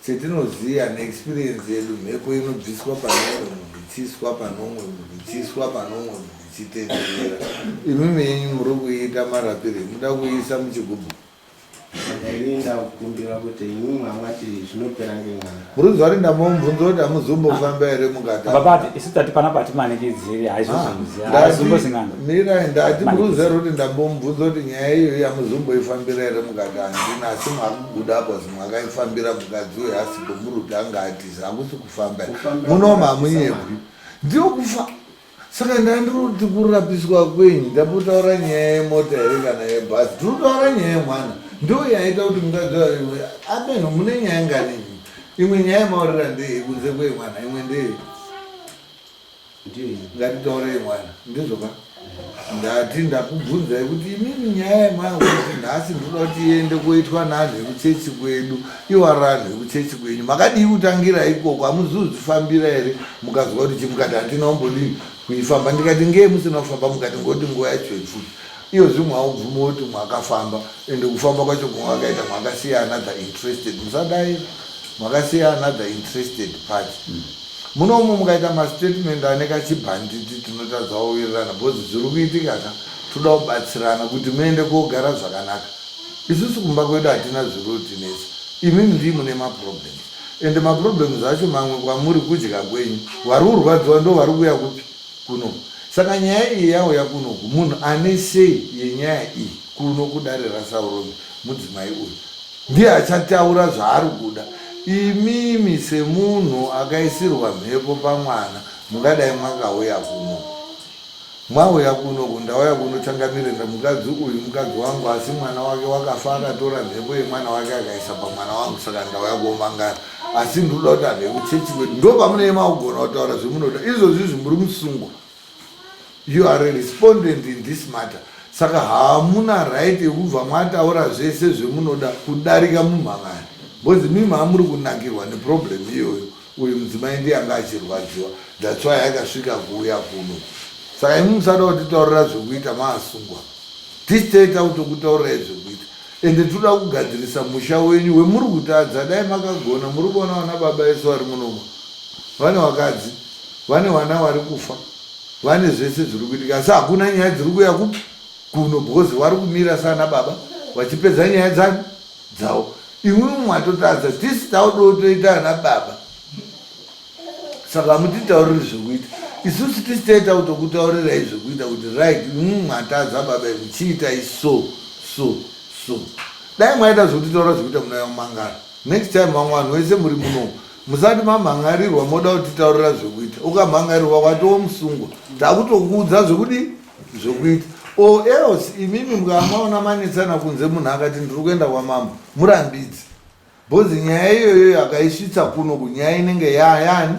Speaker 2: Chetinoziya neexperience yedu mhepo inobviswa panomwe munhu ichiiswa panomwe munhu ichiiswa panomwe munhu ichitenderera. Imimi yenyu muri kuiita marapire muda kuiisa muchigubhu.
Speaker 1: Ndaienda kukumbira kuti imwe mwamwati zvinopera ngemwana.
Speaker 2: Muri kuziva kuti ndambomubvunza kuti hamuzombofamba here mukati?
Speaker 5: Babati isu tati pana pati manikidziri haizvozvozingana.
Speaker 2: Mira ndati muri kuziva kuti ndambomubvunza kuti nyaya iyo hamuzomboifambira here mukati? Handina asi mwakubudapo mwakaifambira mukadzi uyo asipo muri kuti anga atiza hakusi kufamba. Munoma hamunyepwi. Ndiyo kufa. Saka ndandiri kuti kurapiswa kwenyu ndambotaura nyaya yemota here kana yebhasi. Tiri kutaura nyaya yemwana. Ndo yaita kuti mungadzva apenho mune nyaya ngani? Imwe nyaya yemaurira ndeye kunze kwemwana, imwe ndeye ngatitaure yemwana. Ndizvoka ndati ndakubvunzai kuti imimi nyaya yemwana kuti nhasi ndoda kuti iende koitwa neanhu ekuchechi kwedu iwo ari anhu ekuchechi kwenyu makadii kutangira ikoko? Hamuzozvifambira here mukazwa kuti chimukati handina kumbodii kuifamba? Ndikati ngei musina kufamba? Mukati ngoti nguva yacho ifuti iyo zvimwe haubvumo kuti mwakafamba ende kufamba kwacho kumwakaita mwakasiya another interested. Musadai mwakasiya another interested party. Munomu mukaita mastatement ane kachibhanditi tinotadzawirirana bhozi zviri kuitika ka toda kubatsirana kuti muende kogara zvakanaka. Isusu kumba kwedu hatina zviri kutinesa. Imimi ndii mune maproblems ende maproblems acho mamwe kwamuri kudya kwenyu vari kurwadziwa ndo vari kuuya kupi kuno. Saka nyaya iyi yauya kunoku munhu ane sei yenyaya iyi kuno kudarira Saurombe mudzimai uyu ndiye achataura zvaari kuda. Imimi semunhu akaisirwa mhepo pamwana mungadai mwakauya kuno. Mwauya kunoku ndauya kunochangamirira mukadzi uyu mukadzi wangu asi mwana wake wakafa akatora mhepo yemwana wake akaisa pamwana wangu saka ndauya kuomangara. Asi ndinoda kuti anhu ekuchechi kwedu ndo pamunoema kugona kutaura zvemunoda. Izvozvi muri musungwa. You are a respondent in this matter. Saka hamuna right yekubva mwataura zvese zvemunoda kudarika mumhangani. Bozi mimi hamuri kunakirwa neproblem iyoyo. Uyu mudzimai ndiye anga achirwadziwa. That's why akasvika kuuya kuno. Saka imi musada kutitaurira zvekuita maasungwa. Tichitaita kutokutaurirai zvekuita. Ende toda kugadzirisa musha wenyu wemuri kutadza. Dai makagona muri kuona vana baba vesu vari munomo. Vane vakadzi, vane vana vari kufa. Vane zvese zviri kuitika asi hakuna nyaya dziri kuuya kupi kuno bhozi vari kumira sana baba vachipedza nyaya dzavo. Imwe mwatotadza tisi taudotoita ana baba. saka hamutitauriri zvekuita isusu tisitaita kutokutaurirai zvekuita kuti right mwatadza baba muchiitai so dai mwaita zvokutitaura zvekuita muna yamangara next time vanhu vese muri muno musati mamhangarirwa moda kutitaurira zvekuita ukamhangarirwa kwatoo musungwa takutokuudza zvekuita o else imimi mukamaona manetsana kunze munhu akati ndiri kuenda kwamambo murambidzi bhozi nyaya iyoyo akaisvitsa kuno kunyaya inenge yani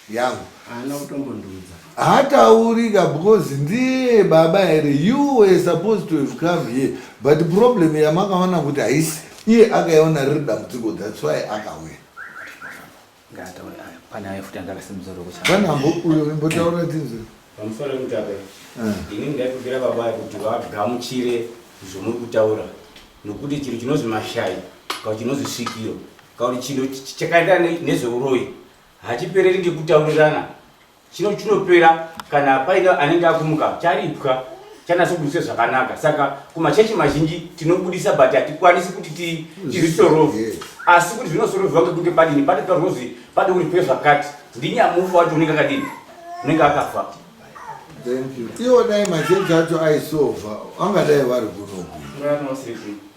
Speaker 2: yangu
Speaker 1: haana kutombondiudza
Speaker 2: hataurika because ndiye baba here you were supposed to have come here but problem yamakaona kuti haisi iye akaiona riri dambudziko that's why akauya panambo uyo imbotaura tinzi
Speaker 9: pamusoro wekuti apa ini ndaikumbira baba kuti vagamuchire zvomuri kutaura nokuti chiro chinonzi mashai kana chinonzi svikiro kana chino chakaendana nezveuroyi hachipereri ngekutaurirana chinopera kana paina anenge akumuka charipwa chanasobudisa zvakanaka saka kumachechi mazhinji tinobudisa but hatikwanisi kuti tizvisorove asi kuti zvinosorovhwa ngekunge padini patitaurozvi pade uripe zvakati ndinyamufa wacho unenge akadini unenge akafa.
Speaker 2: Thank you. Iwo dai machechi acho aisova vangadai vari kunoku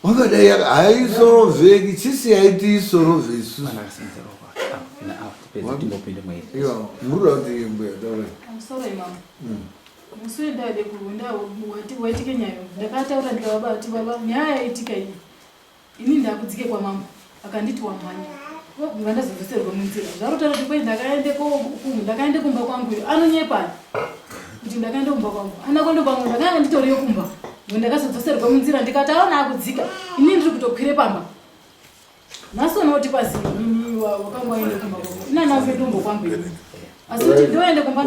Speaker 2: vangadai haisorovheki chisi yaiti isorovhe isusu muruda kuti imbuya taura
Speaker 4: musi wendade waitike nyayo ndakataura ndikavabati baba nyaya yaitika iyi ini ndakudzike kwamambo akanditi wamhanya ngandazodzoserwa munzira zvarotara kuti kwei ndakaende kumba kwanguyo anonyepani kuti ndakaende kumba kwangu anakondo pamwe ndakanga nditoriyo kumba ndakazodzoserwa munzira ndikati aona akudzika ini ndiri kutokwire pamba nasonoti kwazi ini wakanga waende kumba kwangu inanafe ndombo kwangu ini asi kuti ndoende kumba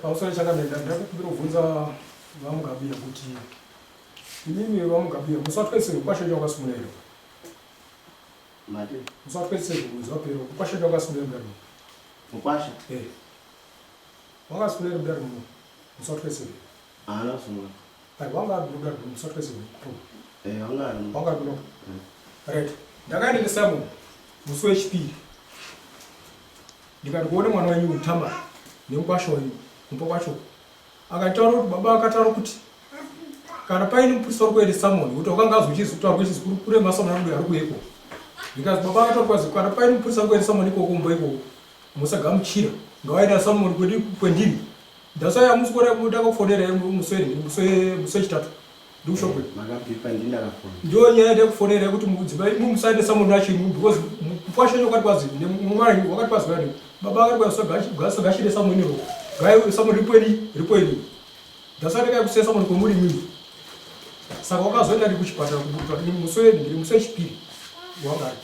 Speaker 6: pamusoro chakamenda ndakubira kubvunza vamugabira kuti inini vamugabira musatwesere kukwashaja kwakasimuna iro musatwesere kuudza wapero kukwashaja kwakasimuna mudari
Speaker 1: mukwasha
Speaker 6: wakasimuna iro mudari muno musatwesere
Speaker 1: haana sungwa
Speaker 6: wanga mudari muno musatwesere
Speaker 1: wanga
Speaker 6: kuno right ndakaende nesamuel musi wechipiri ndikati kuone mwana wenyu utamba nemukwasha wenyu kumba kwacho akataura kuti baba akataura kuti kana paine muprista uri kuende samoni kuti wakanga azvichizitaura kuti kure masamoni arudo ari kuyeko ndikazi baba akataura kwazi kana paine muprista uri kuende samoni ikoko kumba ikoko musagamuchira ngawaenda samoni kwendini ndasaya musi kore ndakakufonera musi wechitatu ndikushokwe ndo nyaya ndekufonera yekuti mudzimai musaende samoni achiri because mukwasha wakati kwazi nemwana wakati kwazi kani baba akati kwazi gashire samoni ro gayo samoni ripweni ndasati kai kusesa samoni komuri mimi saka wakazoenda ndi kuchipatara kubuka ni musi wechipiri wangari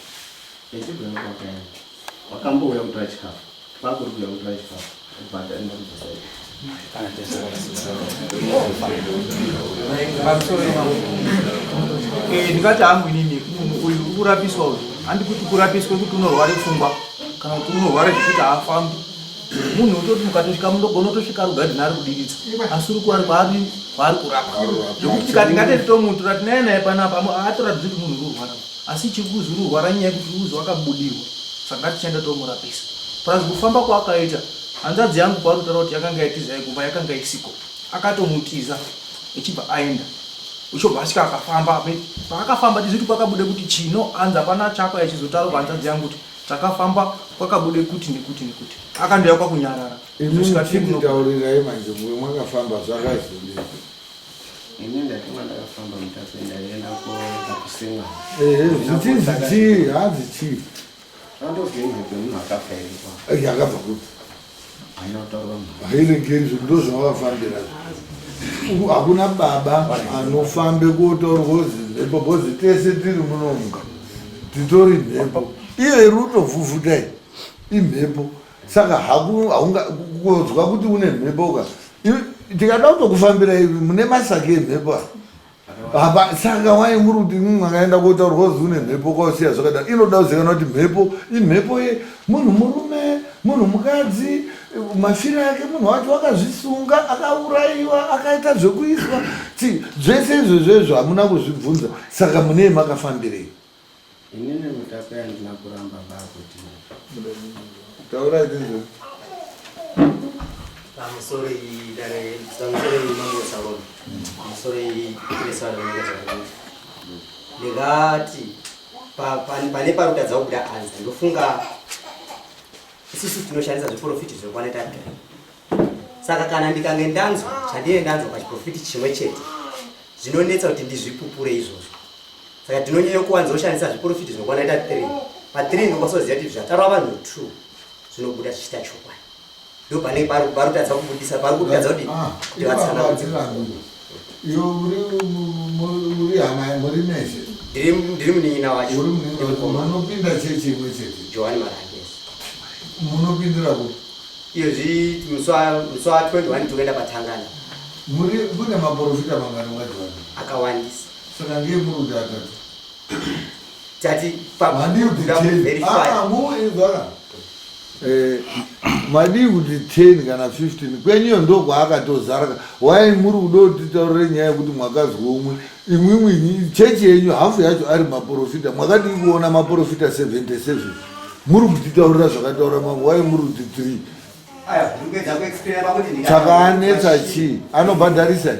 Speaker 1: wakambouya kutora chikafu pakuri kuya kutora chikafu kubhadha ndikuzosaidi
Speaker 10: ndingati hangu inini uyu urapiswa uyu handi kuti kurapiswa kuti unorware pfungwa kana kuti unorware zvekuti haafambi munhu utoti mukatosvika munogona kutosvika rugadhini ari kudiridza asi uri kuari kwaari kurapa zvekuti tikati ngatititomutora tinaye naye panapa aatoratidzi kuti munhu uri kurwara asi chikuzi uri kurwara nyaya yekuti uzi wakabudirwa saka ngatichaenda tomurapisa plus kufamba kwaakaita hanzvadzi yangu paari kutaura kuti yakanga yatizai kumba yakanga isiko akatomutiza ichibva aenda uchobva asvika akafamba paakafamba tizi kuti kwakabude kuti chino anzi hapana chako yachizotaura kuhanzvadzi yangu kuti takafamba kwakabude kuti nekuti akandoya kwakunyarara
Speaker 2: inikitaurirai manje mwe mwakafamba zvakazodii
Speaker 1: ini ndatinga ndakafamba mutape ndaienda kusimwa
Speaker 2: zvichinzi chii hanzi chii
Speaker 1: andovhemhepe munhu akafairikwa
Speaker 2: yakabva kuti
Speaker 1: haina kutaura
Speaker 2: hairegerizvo ndo zvawakafambira hakuna baba anofambe kotaurwa mhepo bhozi tese tiri munomuka titori mhepo iyo iri utovhuvhutai imhepo saka haungakozwa kuti une mhepo tikada kutokufambira ivi mune masake emhepo saka wai muri kuti makaenda kotaurwa kuzi une mhepo kwausiya zvakadaro inoda kuzikana kuti mhepo imhepo munhu murume munhu mukadzi mafiro ake munhu wacho wakazvisunga akaurayiwa akaita zvekuiswa zvese izvozvezvo hamuna kuzvibvunza saka munei makafambirei
Speaker 1: inini mutape handina kuramba bakuti
Speaker 2: taura izvozvo
Speaker 11: pamusoro mambo Saurombe pamusoro ndingati pane parikutadza kubuda anza ndofunga isusu tinoshandisa zviprofiti zvinokwana 3. Saka kana ndikange ndanzwa chandine ndanzwa pachiprofiti chimwe chete zvinonetsa kuti ndizvipupure izvozvo. Saka tinonyanya kuwanza kushandisa zviprofiti zvinokwana 3. Pa3 ndokwasoziva kuti zvataura vanhu 2 zvinobuda zvichita chokwadi. Ndo pane parikutadza kubudisa parikutadza kuti
Speaker 2: vatsana iyo uri hama muri meshe
Speaker 11: ndiri munin'ina wacho
Speaker 2: munopinda chechi imwe chete
Speaker 11: Johani Marangesi
Speaker 2: munopindira ku
Speaker 11: izvi muswa 21 toenda patangana
Speaker 2: kune maprofita mangano ngaJohani
Speaker 11: akawandisa
Speaker 2: saka ngiye muri akati
Speaker 11: tati
Speaker 2: madi kuti 10 kana 15 kwenyiyo ndo kwaakatozara wai muri kudo kutitaurire nyaya yekuti mwakazwa umwe imwimwi chechi yenyu hafu yacho ari maprofita mwakati kuona maprofita 77 muri kutitaurira zvakataura mamwe wai muri kuti 3 chakaanetsa chi anobhadharisa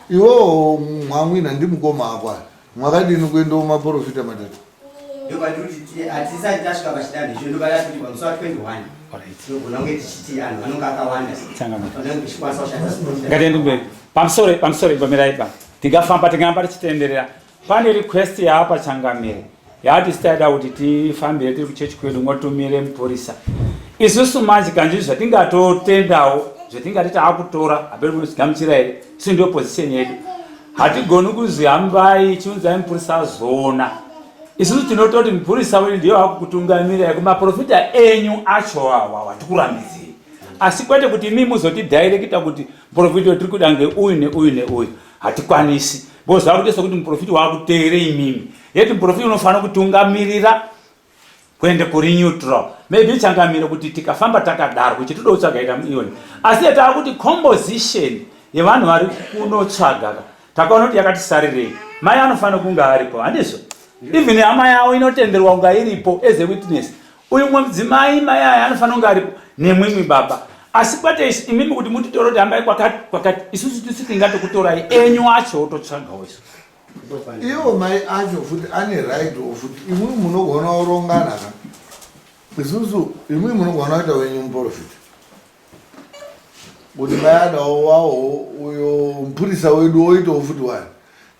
Speaker 2: iwowo mwamwina ndimukoma akwa mwakadini kuenda maprofita matatu
Speaker 11: hatisati tasvika pachidanho icho ndopaa kuti pamuswa 21 tinogona kunge tichiti anhu anonge akawanda tichikwanisa kushandisa
Speaker 5: ngatiende mberi pamusoro igomiraiba tingafamba tingamba tichitenderera. Pane request yaapa Changamire yati sitaida kuti tifambire tiri kuchechi kwedu ngotumire mupurisa. Isusu manje kanji zvatingatotendawo zvatingati taakutora haperi kuzigamuchira here isi ndio position yedu. Hatigoni kuzi hambai chiunzai mupurisa azona. Isusu tinototi mupurisa wedu ndiyo akukutungamira kumaprofita enyu acho awa watikurambidzei. Asi kwete kuti imi muzoti directa kuti profita tiri kuda ngeuyu neuyu hatikwanisi. Boza kuti sokuti muprofita wakuteere imimi. Yeti muprofita unofanira kutungamirira kuende kuri neutral. Maybe Changamire kuti tikafamba takadaro kuti toda kutsvagaita ioni. Asi yeta kuti composition yevanhu vari kunotsvaga takaona kuti yakatisarirei. Mai anofanira kunga aripo handizvo? Even hama yawo inotenderwa kunga iripo as a witness. Uyu mudzimai mai aya anofanira kunga aripo nemwimwi baba. Asi kwete imimi kuti mutitoro kuti hambai kwakati isusu tisingatikutorai enyu acho ototsvagawo isu.
Speaker 2: Iwo mai acho futi ane right ofuti imwe munogona urongana ka isusu imwe munogona kuita wenyu muprofita kuti mayadawo wawo uyo mupurisa wedu oitawo futi wani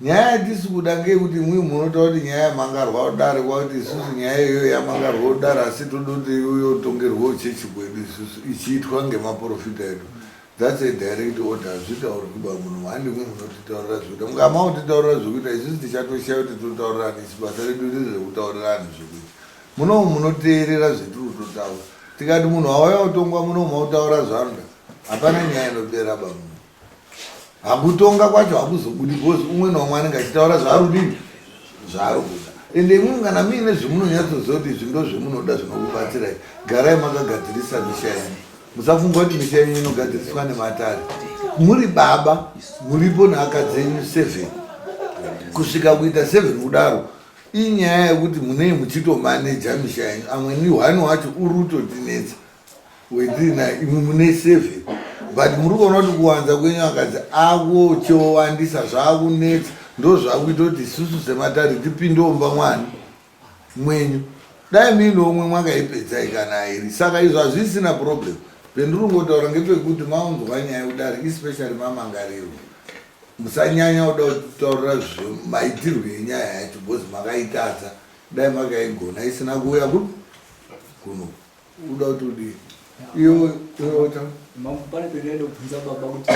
Speaker 2: nyaya yatisi kuda ngeyekuti imwe munotaura kuti nyaya yamangarwa udare kwakuti isusu nyaya iyoyo yamangarwa udare asi toda kuti iyoyo tongerwawo chechi kwedu isusu ichiitwa ngemaprofita edu. That's a direct order. Zvitauri kuba munhu handi mwe munotitaurira zvekuita mungama kutitaurira zvekuita isusu tichatoshaye kuti totaurirani isi basa redu rezvekutaurirani zvekuita munomu munoteerera zvetiri kutotaura tikati munhu awauya kutongwa munomu mautaura zvanoda hapana nyaya inopera bamunhu hakutonga kwacho hakuzobudi bhozi umwe naumwe anenge achitaura zvaarudini zvaari kuda ende imwe kana muine zvemunonyatsoziva kuti izvi ndo zvemunoda zvinokubatsirai garai makagadzirisa misha yenyu. Musafunga kuti misha yenyu inogadziriswa nematare. Muri baba muripo nhaka dzenyu 7 kusvika kuita 7 kudaro inyaya yekuti munei muchitomaneja misha yenyu. Amweni hwani wacho uri kutotinetsa wetina imwe mune 7 but muri kuona kuti kuwanza kwenyu akadzi akuchowandisa zvaakunetsa ndo zvakuita kuti isusu sematare tipindewo mba mwani mwenyu. Dai mino umwe mwakaipedzai kana airi saka izvo hazvisina problem. Penduru ngotaura ngepekuti maunzwa nyaya kudare especially mamangariro musanyanya kuda kutaurira maitirwe enyaya yacho bhozi makaitadza dai makaigona isina kuuya kuno uda kuti udii iyo
Speaker 12: pane pendaida kubvunza baba kuti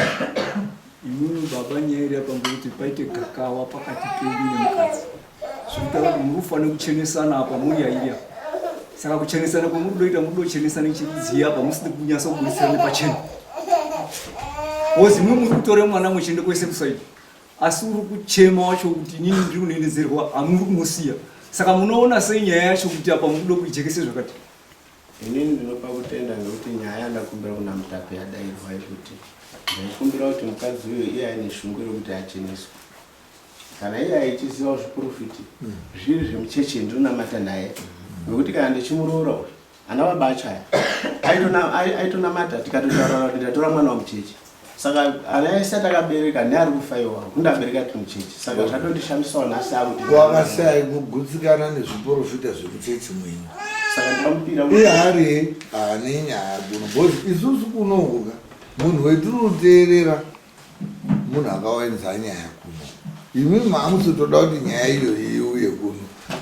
Speaker 12: imimi baba nyaya iri yapamba kuti paite gakawa pakati penyu nemukadzi zvokutaura kuti muri kufanira kuchenesana apa muri yaiya. Saka kuchenesana kwamuri kudoita muri kuchenesana chidziya apa musina kunyasa kuburisirana pachena. Ozi muri kutore mwana muchiende kwese kusaidi. Asi uri kuchema wacho kuti inini ndiri kunenedzerwa amuri kumusiya. Saka munoona sei nyaya yacho kuti apa muri kudo kuijekese zvakati.
Speaker 1: Inini ndinopa kutenda ngekuti nyaya ndakumbira kuna mutape yadairwa yekuti ndaikumbira kuti mukadzi uyo iye ane shungu rekuti acheneswe. kana iye aichiziva zviprofiti zviri zvemuchechi ndinonamata naye nokuti kana ndichimuroora uyu ana baba achaya aitonamata tikatotaurara kuti ndatora mwana wamuchechi saka ana ese atakabereka neari kufaiwa kundabereka ti muchechi saka zvatondishamisawo nhasi akuti
Speaker 2: wakasai kugutsikana nezviprofita zvekuchechi mwini
Speaker 1: saka ndikamupira
Speaker 2: iye hari ane nyaya kuno bhozi isusu kunohuka munhu wetinoteerera munhu akawainza nyaya kuno imi maamusotoda kuti nyaya iyoyi iuye kuno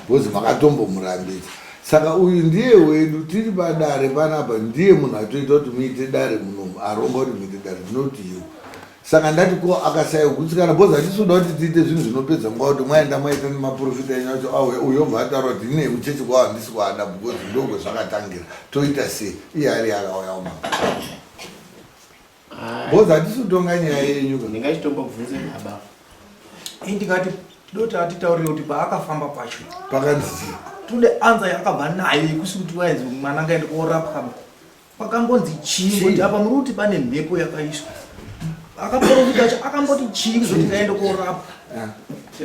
Speaker 2: bhozi makatombomurambidza saka uyu ndiye wedu tiri padare panapa ndiye munhu atoita kuti muite dare munomu aronga kuti muite dare not you saka ndati ko akasai kugutsikana bhozi hatisoda kuti tiite zvinhu zvinopedza nguva kuti mwaenda maita nemaprofita enyu acho uyobva ataura kuti ndine muchechi kwavo handisi kuada because ndogwe zvakatangira toita sei iye ari akauya uma bhozi hatisotonga nyaya yenyu
Speaker 1: ndingachitombobvunze baba
Speaker 10: ndingati doti atitaurire kuti paakafamba pacho
Speaker 2: pakanzii
Speaker 10: tude anza yakabva nayo yekusi kuti wainzi mwana ngaende korapwa pakambonzi chii kuti apa muri kuti pane mhepo yakaiswa akaprofita acho akamboti chii kuzoti ngaende korapwa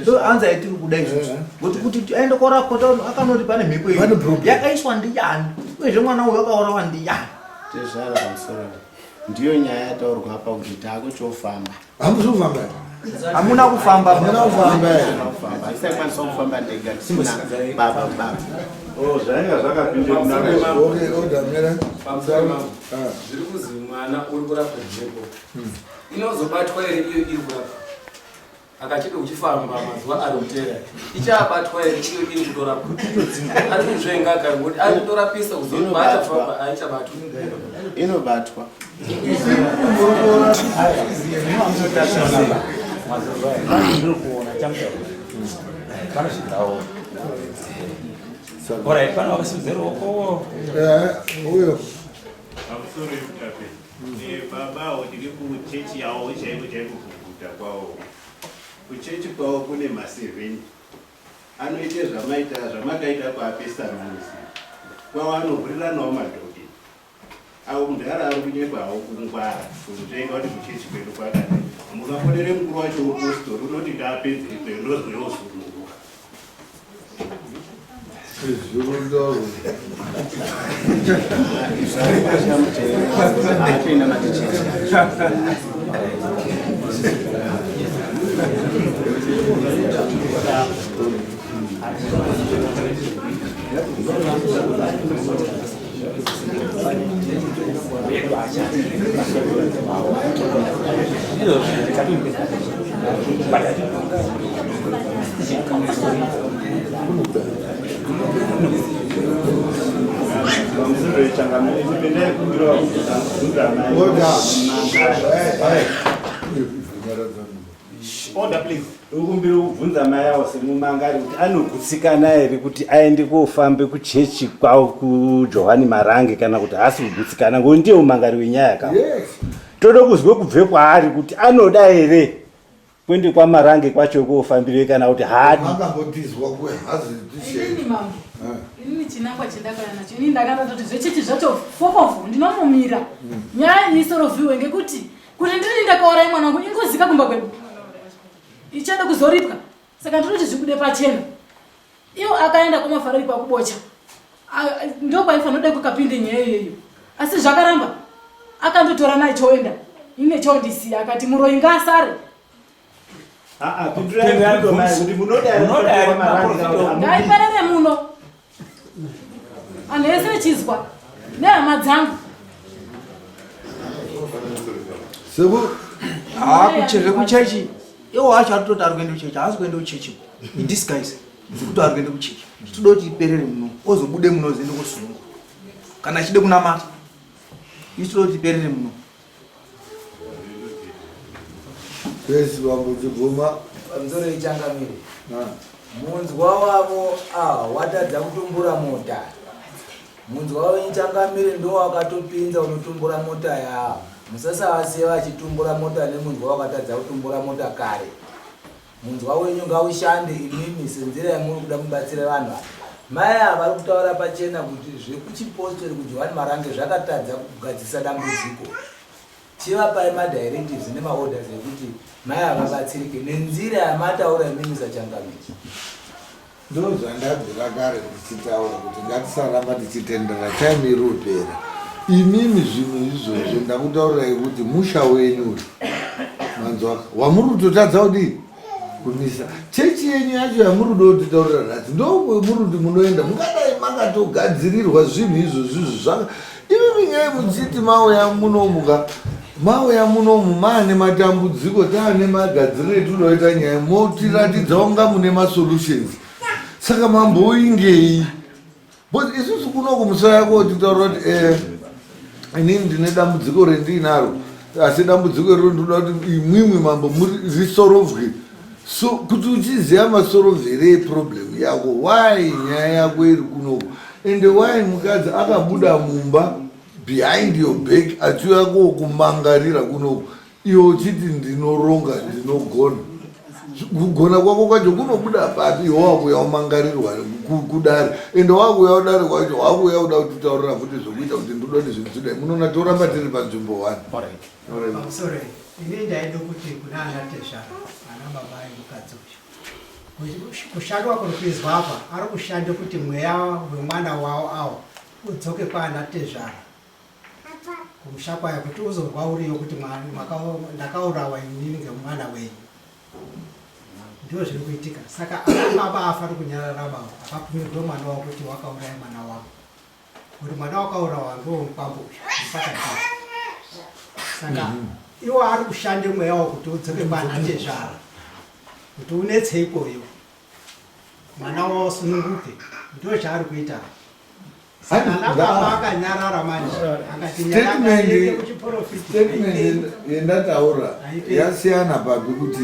Speaker 10: ndo anza yatiri kuda izvozvo kuti kuti aende korapwa tauri akanoti pane mhepo yakaiswa ndiani uyezve mwana uyu akaurawa ndiani
Speaker 1: tezvara pamusoro ndiyo nyaya yataurwa apa kuti taakuchofamba
Speaker 2: hamuzofamba
Speaker 10: hamuna kufamba
Speaker 1: aisakwanisa kufamba ndega tisina baba
Speaker 13: zvanga zvakapinda
Speaker 14: zviri kuzi mwana uri kurapwa mhepo inozobatwa here iyo iri kurapwa akachide uchifamba mazuva ari kutera ichabatwa here iyo iri kutorapwa ari kuzvenga kangoti ari kutorapisa kuzoti paachafamba aichabatwa
Speaker 1: inobatwa
Speaker 5: Alright, pana wakasimudzira ruoko.
Speaker 2: Uyo.
Speaker 13: Amusoro yekutape. Baba ndiri kuchechi yawo chaiko kuguta kwawo. Kuchechi kwawo kune ma7. Anoite zvamakaita kwapesamusi. Kwawo anoburiranawo madhoki. Awo mudhara ari kunyekwawo kungwara. Kuzvenga kuti kuchechi kwedu kwakadai. Mukafonere mukuru wacho wepostori unoti ngaapedze ndozvoyosununguka.
Speaker 2: Zvirundoro.
Speaker 13: Order please. Ukumbira kubvunza mai awo semumangari kuti anogutsikana here kuti aende kofambe kuchechi kwawo kuJohani Marange kana kuti haasi kugutsikana ngekuti ndiye umangari wenyaya kawo. Toda kuzwe kubve kwaari kuti anoda here kwende kwaMarange kwacho kofambire kana kuti haadi.
Speaker 2: Makambotizwa kwehazi
Speaker 4: inini mambo inini chinangwa chendakauya nacho inini ndakanata kuti zvechechi zvacho fofofu ndinomumira nyaya isoroviwe ngekuti kuti ndini ndakaurayi mwana wangu ingozika kumba kwedu ichada kuzoripwa saka ndinoti zvibude pachena iwo akaenda kwamafarari kwakubocha ndokwaifanode kukapinde nyaya iyoyo asi zvakaramba akandotora naye choenda ine chondisiya akati muroyi ngaasare ngaiperere muno anhu ese echizwa nehama dzangu
Speaker 10: kuchezve kuchechi iwo wacho atototi ari kuende kuchechi haasi kuende kuchechi indisguise kuti ari kuende kuchechi tinoda kuti iperere muno ozobude muno ziende kusungu kana achide kunamata tinoda kuti iperere muno
Speaker 2: pesi vambochiguma
Speaker 15: pamusoro ichangamire munzwa wavo watadza kutumbura mota munzwa wavo ichangamire ndo wakatopinza unotumbura mota yavo musasavasiye vachitumbura mota nemunzwa wakatadza kutumbura mota kare munzwa wenyu ngaushande imimi senzira yamuri kuda kubatsira vanhu mai ava vari kutaura pachena kuti zvekuchipostori kuJohani Marange zvakatadza kugadzisa dambudziko chivapai madirectives nemaorders ekuti mai avabatsirike nenzira yamataura imini sachangamisi.
Speaker 2: Ndozvandabvira kare ndichitaura kuti ngatisaramba tichitendera time iri upera. Imimi zvinhu izvozvo ndakutaurirai kuti musha wenyu manzwaka wamuri kutotadza kudii kumisa chechi yenyu yacho yamuri kuda kutitaurira nhasi ndokwemuri kuti munoenda mungadai makatogadzirirwa zvinhu izvozvizvo zvaka imimi nyaya muchiti mauya munomu maane matambudziko taane magadziriro etunoita nyaya motiratidza kunga mune masolutions saka mamboingei but isusu kunoku musoro yako titaura kuti inini ndine dambudziko rendinaro asi dambudziko iro ndoda kuti imwimwi mambo risorovhwe. So kuti uchiziva masorovhere eproblem yako why nyaya yako iri kunoku ende why mukadzi akabuda mumba behind your back achiuya kokumangarira kunoku iwe uchiti ndinoronga ndinogona. Kugona kwako kwacho kunobuda papi iwe wakuya umangarirwa kudare ende wakuya udare kwacho wakuya uda kutitaurira futi zvokuita kuti ndodoti zvinhu zvidai munona toramba tiri panzvimbo 1.
Speaker 7: Sorry, inini ndaida kuti kuna ana Tezhara ana baba emukadzi uyu kushanda kuri kuizwa apa ari kushanda kuti mweya wemwana wawo awo udzoke kwaana Tezhara kumusha kwayo kuti uzorwa uriyo kuti ndakaurawa inini ngemwana wenyu. Ndio zviri kuitika. Saka baba afari kunyarara baba akapumirwa mwana wavo kuti wakauraya mwana wavo kuti mwana wakaurawa ndo mupambo saka saka iwo ari kushande mweya wavo kuti udzoke kwaana Tezhara kuti unetse ikoyo mwana wavo sununguke. Ndio zvaari kuita. Saka baba akanyarara manje akati nyarara kuchiprofiti
Speaker 2: yendataura yasiyana papi kuti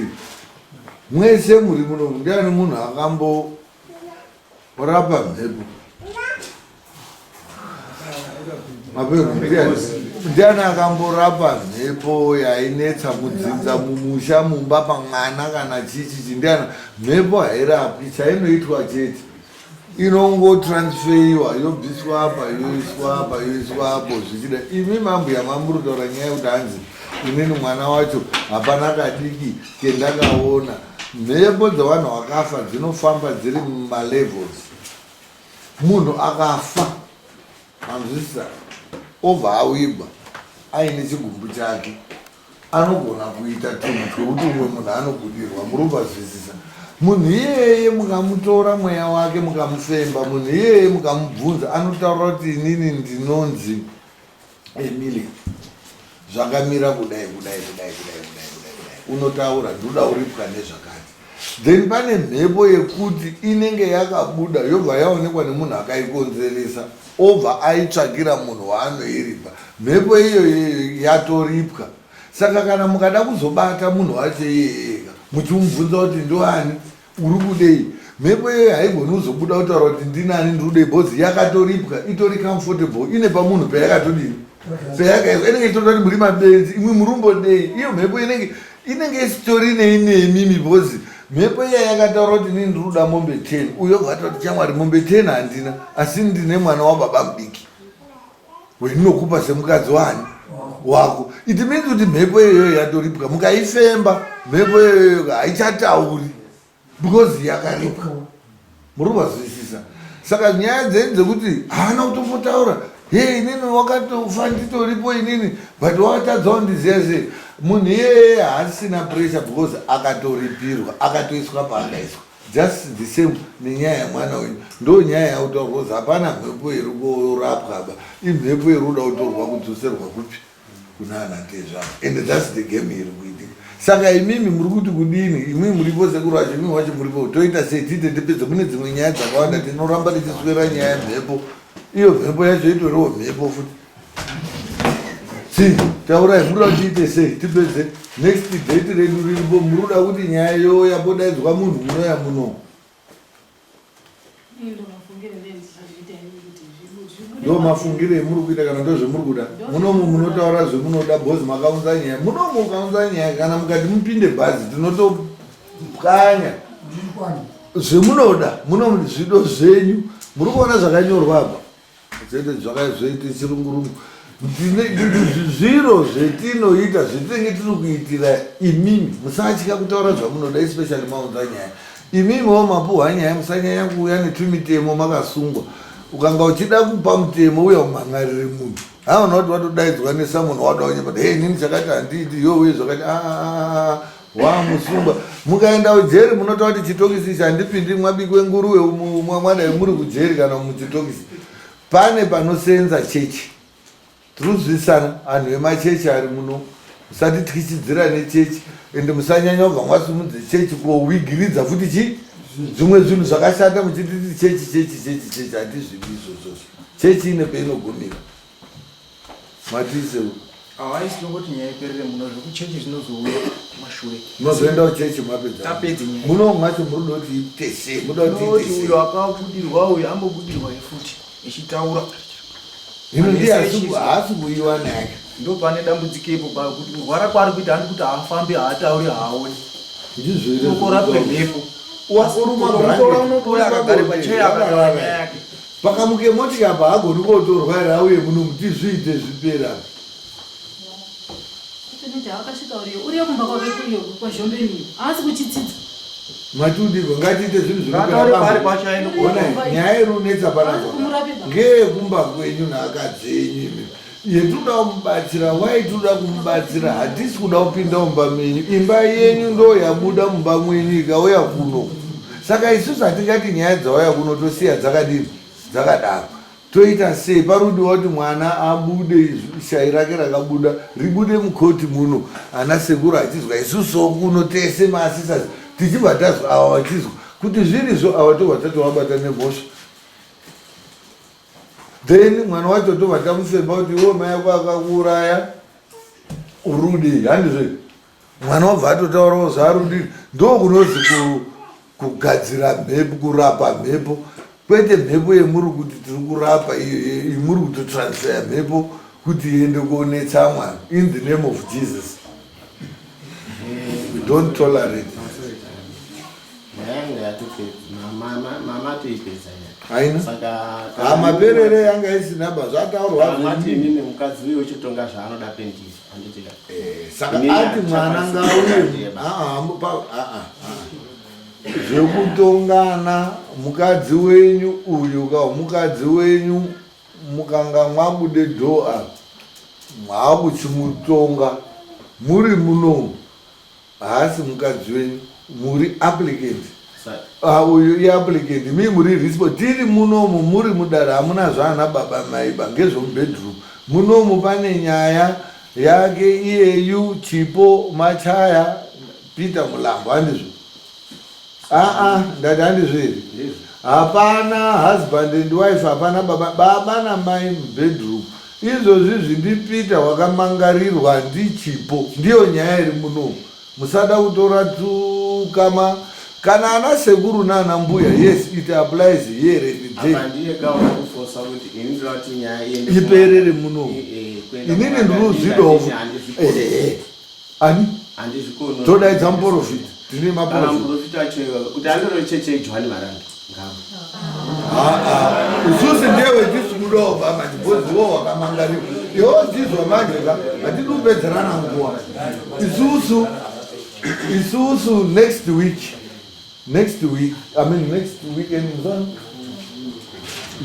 Speaker 2: mwese muri muno ndiani munhu akamborapa mhepo ndiani akamborapa mhepo yainetsa kudzinza mumusha mumba pamwana kana chichichi ndiani mhepo hairapi chainoitwa chete inongotransferiwa yobviswa apa yoiswa apa yoiswa apo zvichida imi mambuya mamuri kutaura nyaya yekuti hanzi inini mwana wacho hapana kadiki kendakaona mhepo dzevanhu vakafa dzinofamba dziri mumalevels. Munhu akafa manzwisisa obva awibwa aine chigumbu chake anogona kuita tunhu twekuti umwe munhu anobudirwa murumba zvisisa. Munhu iyeye mukamutora mweya wake mukamufemba munhu iyeye mukamubvunza anotaura kuti inini ndinonzi Emily zvakamira kudai unotaura ndoda uripwa nezvakati then pane mhepo yekuti inenge yakabuda yobva yaonekwa nemunhu akaikonzeresa obva aitsvagira munhu waanoiripa mhepo iyoyo yatoripwa. Saka kana mukada kuzobata munhu wacho iyeyeka muchimubvunza kuti ndoani uri kudei mhepo iyoyo haigoni kuzobuda kutaura kuti ndinani ndiri kudei bhozi yakatoripwa itori comfortable ine pamunhu payakatodini payakaizwa inenge itoda kuti muri mabenzi imwe murumbodei iyo mhepo inenge isitori neinemi bhozi mhepo iya yakataura kuti nini ndiri kuda mombe 10 uyo gata kuti chamwari mombe 10 handina asi ndine mwana wababa mudiki wendinokupa semukadzi wani wako it means kuti mhepo iyoyo yatoripwa mukaifemba mhepo iyoyo haichatauri because yakaripwa muri kuzwisisa. Saka nyaya dzenyu dzekuti haana kutombotaura inini wakatofa nditoripo inini but wakatadza kundiziya sei munhu iyeye haasina pressure because akatoripirwa akatoiswa paakaiswa just the same nenyaya yamwana wenyu ndo nyaya yautaurwa kuti hapana mhepo iri kurapwa ba imhepo iri kuda kutorwa kudzoserwa kupi kuna ana Tezhara and that's the game iri kuitika. Saka imimi muri kuti kudini imimi muripo sekuru wacho imimi wacho muripo toita sei tite tipedze kune dzimwe nyaya dzakawanda tinoramba tichiswera nyaya yemhepo iyo mhepo yacho itoriwo mhepo futi taurai muruda tiite sei tipedze next date redu riripo muruda kuti nyaya yo yambodaidzwa munhu munoya muno ndo mafungire emuri kuita kana ndo zvemuri kuda munomu munotaura zvemunoda bhozi makaunza nyaya munomu ukaunza nyaya kana mukati mupinde bhazi tinotopwanya zvemunoda munomu zvido zvenyu muri kuona zvakanyorwa apa zvoite zvakazoite chirungurungu zviro zvetinoita zvetinenge tiri kuitira imimi. Musatya kutaura zvamunoda, especially maunza nyaya. Imimiwo mapuhwa nyaya musanyanya kuuya netwimitemo makasungwa. Ukanga uchida kupa mutemo uya umhangarire munhu. Haona kuti watodaidzwa nesamunhu wadaonyepati hei nini chakati handiti yowe zvakati wamusungwa. Mukaenda kujeri munotaura kuti chitokisi ichi handipindi mwabikwe nguruwe mwadai muri kujeri kana muchitokisi. Pane panosenza chechi. Tirikuzwisana anhu emachechi ari muno. Musatityichidzira nechechi ende musanyanya kubva mwasimudze chechi kowigiridza futi chi zvimwe zvinhu zvakashata muchititi chechi hatizvidi izvozvo. Chechi ine peinogumira. Matise
Speaker 10: haisi nongoti nyaya iperere muno zvekuchechi zvinozouya mashure.
Speaker 2: Munozoenda kuchechi mapedza.
Speaker 10: Tapedze nyaya.
Speaker 2: Muno macho muri kuti itese, muda kuti itese.
Speaker 10: Uyo akabudirwa uyo ambobudirwa futi echitaura.
Speaker 2: Hino ndiye haasi kuiwa naye.
Speaker 10: Ndo pane dambudzikepo kuti kurwara kwari kuita handi kuti haafambi haatauri haoni.
Speaker 2: Ndizvo
Speaker 10: ukorapwe mhepo.
Speaker 2: Unotora
Speaker 10: akagare pacheya akataura nyaya yake.
Speaker 2: Pakamuke moti apa hagoni kotorwara uye muno kuti zviite zvipera.
Speaker 4: Kuti akasvika uriyo kumba kwake kuriyo kwazhombeniyo. Haasi kuchitsitsa.
Speaker 2: Matudirwa ngatiite zvinhu
Speaker 10: zvinoona
Speaker 2: nyaya irunetsa panapa ngeyekumba kwenyu neakadzi enyu. Yetoda kumubatsira, waitoda kumubatsira, hatisi kuda kupinda mumba menyu. Imba yenyu ndo yabuda mumba mwenyu ikauya kuno. Saka isusu hatingati nyaya dzauya kuno tosiya dzakadini dzakadaro. Toita sei parudiwa kuti mwana abude shai rake rakabuda ribude mukoti muno. Ana sekuru achizwa isusu kuno tese maasisasi tichibva tazwa awa vachizwa kuti zvirizvo awa tobva tatovabata nemhosva. Then mwana wacho tobva tamusemba kuti iwo mai ako akakuuraya urudi. Handizve mwana wabva atotaurawo zvaarudi. Ndo kunozi kugadzira mhepo, kurapa mhepo. Kwete mhepo yemuri kuti tiri kurapa iyo muri kutotransfer mhepo kuti iende kuonetsa mwana. In the name of Jesus. We don't tolerate. Haina maperere yanga isina basa ataurwa
Speaker 1: ati mimi mukadzi uyo uchitonga zvaanoda pendizvo handitida.
Speaker 2: Saka ati mwana ngauye zvekutongana mukadzi wenyu uyu kawo mukadzi wenyu mukanga mwabude dhoa mwakuchimutonga muri muno haasi mukadzi wenyu muri applicant. Uyu iapplicant mi muri response tiri munomu muri mudare hamuna zvaana baba maiba ngezvomubedroom. Munomu pane nyaya yake iyeyu Chipo Machaya Peter Mulambo handizvo. Ndati handizvo here. Hapana husband and wife, hapana baba namai mubedroom. Izvozvi zvindipita wakamangarirwa ndiChipo ndiyo nyaya iri munomu. Musada kutora tukama kana ana sekuru nana mbuya. Yes, it applies here iperere muno. Inini ndinozvidawo ani todaidza muprofita tine maprofita
Speaker 1: kuti andoro cheche iJohani Maranga
Speaker 2: isusi ndewe tisikudawo pamanje boziwo wakamangarirwa iwo ndizwa manje hatidi kupedzerana nguwa. Isusu next weekend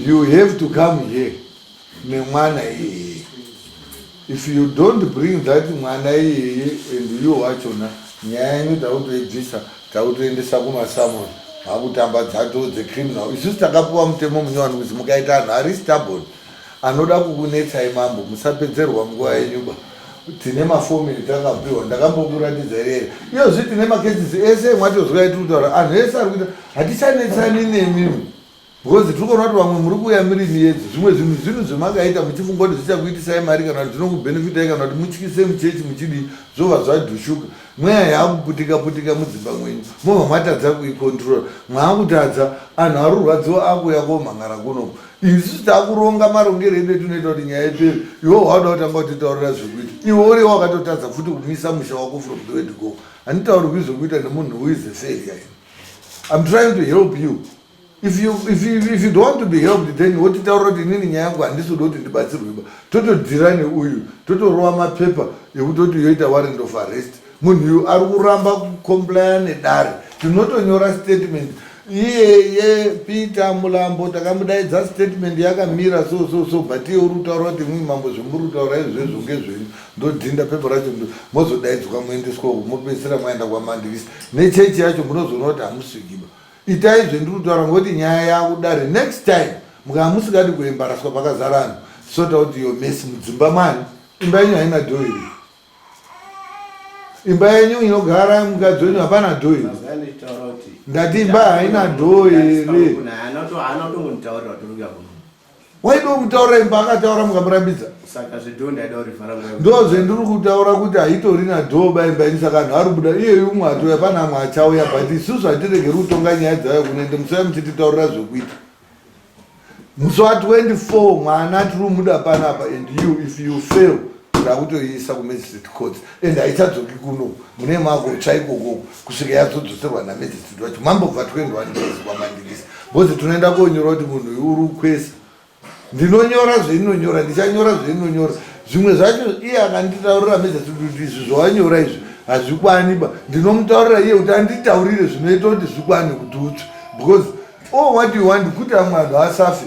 Speaker 2: you have to come here nemwana iyeye. If you don't bring that mwana iyeye and you wachona nyaya yenyu tautoibvisa tautoendesa kumasamoni hakutamba dzato dzecriminal. Isusu takapiwa mutemo munyowani kuti mukaita anhu ari stubborn anoda kukunetsai mambo musapedzerwa nguva yenyuba. Tine mafomiri takapiwa ndakambokuratidza rere iyozvi tine makesisi ese mwatozwa itutaura anhu ese ari kuita hatichanetsani nemimi because tikuona kuti vamwe muri kuuya muri miedzi zvimwe zvinhu zvamakaita muchifunga kuti zvichakuitisai mari kana kuti zvinokubhenefitai kana kuti mutyise muchechi muchidi zvobva zvadhushuka. Mweya yaakuputika mudzimba mwenyu mobva matadza kuikontrol. Mwaakutadza anhu ari kurwadziwa akuuya komhangara kunoku. Isusu takuronga marongero edu etinoita kuti nyaya ipere. Iwo wada kutanga kutitaurira zvekuita. Iwo uri wakatotadza futi kumisa musha wako from the word go. Handitauri kuzokuita nemunhu who is a failure. I'm trying to help you. if you don't want to be helped, then what it already nini nyangu and this would not ndibatsirwe toto dirane uyu toto roa mapepa yekutoti yoita warrant of arrest munhu ari kuramba kucomplya nedare tinotonyora statement iye Peter Mulambo takamudaidza statement yakamira so but iye uri kutaura kuti mwi mambo zvomuri kutaura izvezvo ngezvenyu ndodhinda pepa racho mozodaidzwa muendeswa mopedzisira mwaenda kwamandikisi nechechi yacho munozoona kuti hamusvikiba itai zvendiri kutaura ngokuti nyaya yakudare next time mukamusikadi kuembaraswa pakazara anhu sota kuti yo mesi mudzimba mani imba yenyu haina dhoiri imba yenyu inogara mukadzi wenyu hapana dhoiri ndati imba haina dhoiri waida kutaura imba akataura mukamurambidza ndo zvendiri kutaura kuti haitorina dhoba imba yenyu saka anhu ari kubuda iye umwe hatoya pana amwe achauya but isusu hatiregeri kutonga nyaya dzayo kunende musaya muchititaurira zvekuita musi wa 24 mwana tiri kumuda panapa and you if you fail ndakutoisa kumagistrate court and haichadzoki kuno mune mako chaikoko kusvika yazodzoserwa namagistrate wacho mambobva tkuendwa kwamandikisi bcause tunoenda konyora kuti munhu uri kukwesa ndinonyora zveinonyora ndichanyora zveinonyora zvimwe zvacho iye akanditaurira magistrate kuti izvi zvawanyora izvi hazvikwaniba ndinomutaurira iye kuti anditaurire zvinoita kuti zvikwane kuti utsve because what you want kuti amwe anhu asafe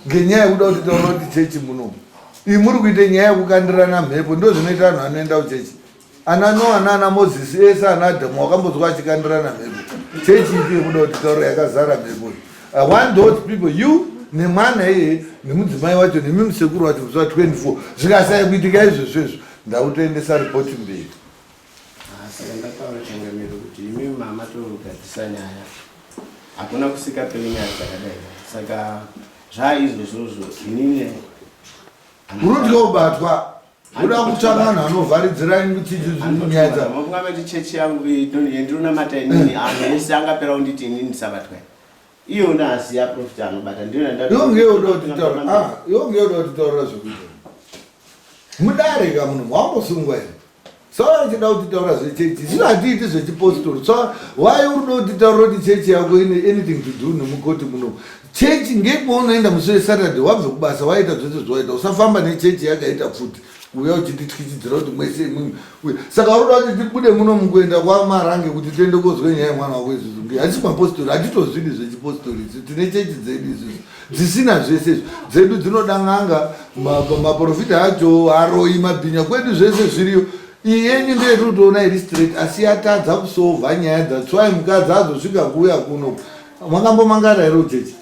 Speaker 2: ngenyaya yekuda kuti taura kuti chechi muno iyi muri kuita nyaya yekukandirana mhepo ndo zvinoita anhu anoenda kuchechi ana Noa nana Moses ese ana Adamu wakambozwa achikandirana mhepo chechi ipi yekuda kuti taura yakazara mhepo I want those people you nemwana iye nemudzimai wacho nemimusekuru wacho musi wa 24 zvikasai kuitika izvezvezvo ndautoendesa ripoti mberi
Speaker 1: saka ndataura changamiro kuti imi mama torugadzisa nyaya hakuna kusika pele nyaya dzakadai saka zvaizvozvozvo inini
Speaker 2: urudya kubatwa uda kutsvaka vanhu vanovharidzira nyaya
Speaker 1: dzamati chechi yangu yendironamata inini anhu ese angapera kunditi inini ndisabatwa iyo ndaaziya profit anobata
Speaker 2: ndiyongeyoda kuti taurira zvekuita mudarika munhu wambosungwa here saka chida kuti taura zvechechi zvino hatiiti zvechipostori so why urida kuti taura kuti chechi yako ine anything to do nemukoti muno chechi ngepaunoenda musi wesaturday wabve kubasa waita zvese zvawaita usafamba nechechi yakaita pfuti uya uchitityichidzira kuti mwese imwimwe saka uroda kuti tibude muno mukuenda kwamarange kuti tiende kozwe nyaya yemwana wako izvizvo hatisi mapostori hatitozvidi zvechipostori tine chechi dzedu izvizvo dzisina zvese izvo dzedu dzinoda n'anga maprofita acho aroi mabhinya kwedu zvese zviriyo iyi yenyu ndeyetiri kutoona iri straight asi yatadza kusovha nyaya dzatswai mukadzi azosvika kuuya kuno makambomangara here uchechi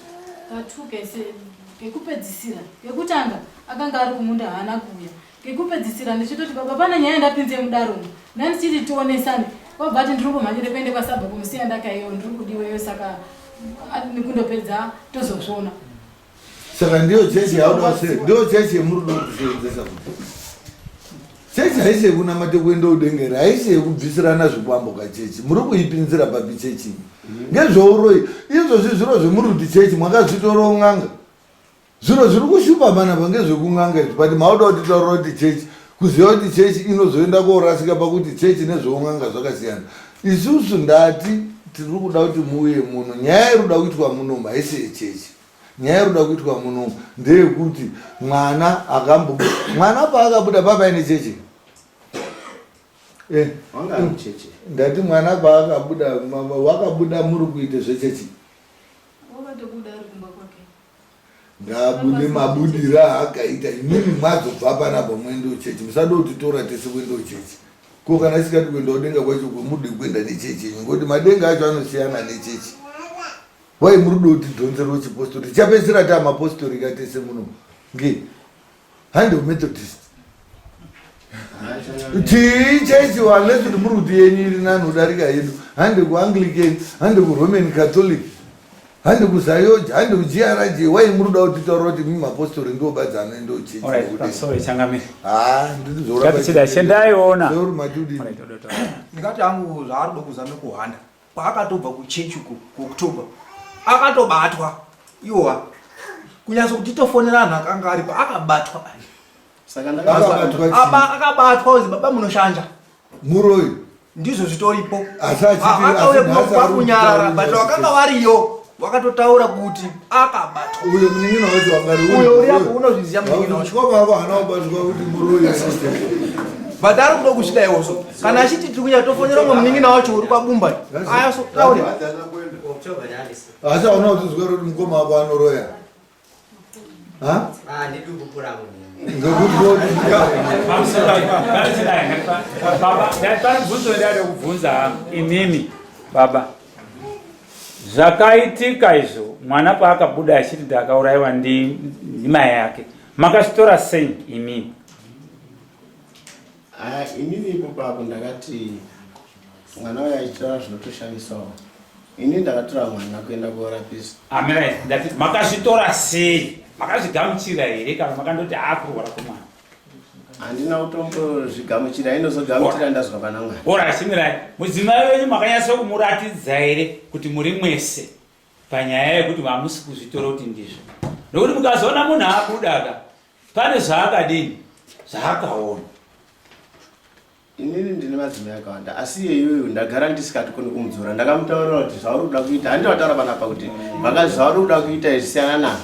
Speaker 4: ngekupedzisira ngekutanga akanga ari kumunda haana kuuya ngekupedzisira ndichitoti baba pane nyaya ndapinze mudaromo ndandichiti tionesane wabva ati ndiri kumhanyire kuende kwasabha kumusiya ndakaiyo ndiri kudiweyo saka nekundopedza tozozvona
Speaker 2: saka ndiyo chechi ndiyo chechi yemurudo kutisevenzesa kuti chechi haisi yekunamate kuenda udengere haisi yekubvisirana zvikwamboka chechi muri kuipinzira papi chechi ngezvouroi izvozvi zviro zvemuri kuti chechi mwakazvitorao n'anga zviro zviri kushupa panapa ngezvekung'anga izvi but mauda kuti taura kuti chechi kuziva kuti chechi inozoenda korasika pakuti chechi nezveung'anga zvakasiyana isusu ndati tiri kuda kuti muuye muno nyaya iri kuda kuitwa muno haisi yechechi nyaya iri kuda kuitwa muno ndeyekuti mwana paakabuda papaine chechi ndati mwana paakabuda wakabuda muri kuite zvechechi ngabude mabudira akaita imimi mwadzobva panapa mwendo chechi musada kutitora tese kwendo chechi ko kana isikati kuenda kudenga kwacho kwemude kuenda nechechi yenyu ngoti madenga acho anosiyana nechechi wai muri kuda kuti dhonzero chipostori tichapedzisira taa mapostori katese muno nge hande methodist tii chechi unless kuti muri kuti yenyu iri nani udarika yedu hande kuanglican hande kuroman catholic handi kuzayoji handi kujiaraji wai muri kuda kuti taura kuti mimi mapostori ndiobadzana
Speaker 5: ndochendaiona
Speaker 10: ndingati angu zvaari kuda kuzame kuhanda paakatobva kuchechi kuoktoba akatobatwa iwa kunyatso kuti tofonera anhu akanga aripo akabatwa akabatwa uzi baba munoshanja
Speaker 2: muroyi
Speaker 10: ndizvo zvitoripo akauye kunyarara but wakanga variyo wakatotaura kuti akabatwa.
Speaker 2: Uyo mnin'ina wacho wangari
Speaker 10: uyo uri apo unozviziva mnin'ina wacho.
Speaker 2: Chikoma avo hana kubatwa kuti muroyi.
Speaker 10: But ari kuda kuchida iwoso. Kana achiti tiri kunya tofonera umwe mnin'ina wacho uri kwabumba. Aya so taure.
Speaker 2: Asi hauna kutizwa kuti mukoma wako anoroya. Ha?
Speaker 11: Ndiri kupura munhu.
Speaker 5: Baba, bvunzo ndade kubvunza inini baba. Zvakaitika izvo mwana paakabuda achiti ndakaurayiwa ndimai yake. Makasvitora sei imini?
Speaker 1: Inini ipapo ndakati mwana uyu achitora zvinotoshambisawo. Ini ndakatora mwana kuenda korapisa.
Speaker 5: Amira ndati makasvitora sei? Makazvigamuchira here kana makandoti akurwara kwemwana?
Speaker 1: Handina kutombozvigamuchira, inozogamuchira ndazwa pana Mwari.
Speaker 5: Ora shimirai, mudzimai wenyu makanyasa kumuratidza here kuti muri mwese panyaya yekuti hamusi kuzvitora kuti ndizvo. Nokuti mukazoona munhu akudaka pane zvaakadini zvaakaona.
Speaker 1: Inini ndine madzimai akawanda, asi iyeyoyo ndagara ndisikatokoni kumudzora. Ndakamutaurira kuti zvauri kuda kuita, handivataura panapa kuti vakazi zvauri kuda kuita zvisiyana nazvo.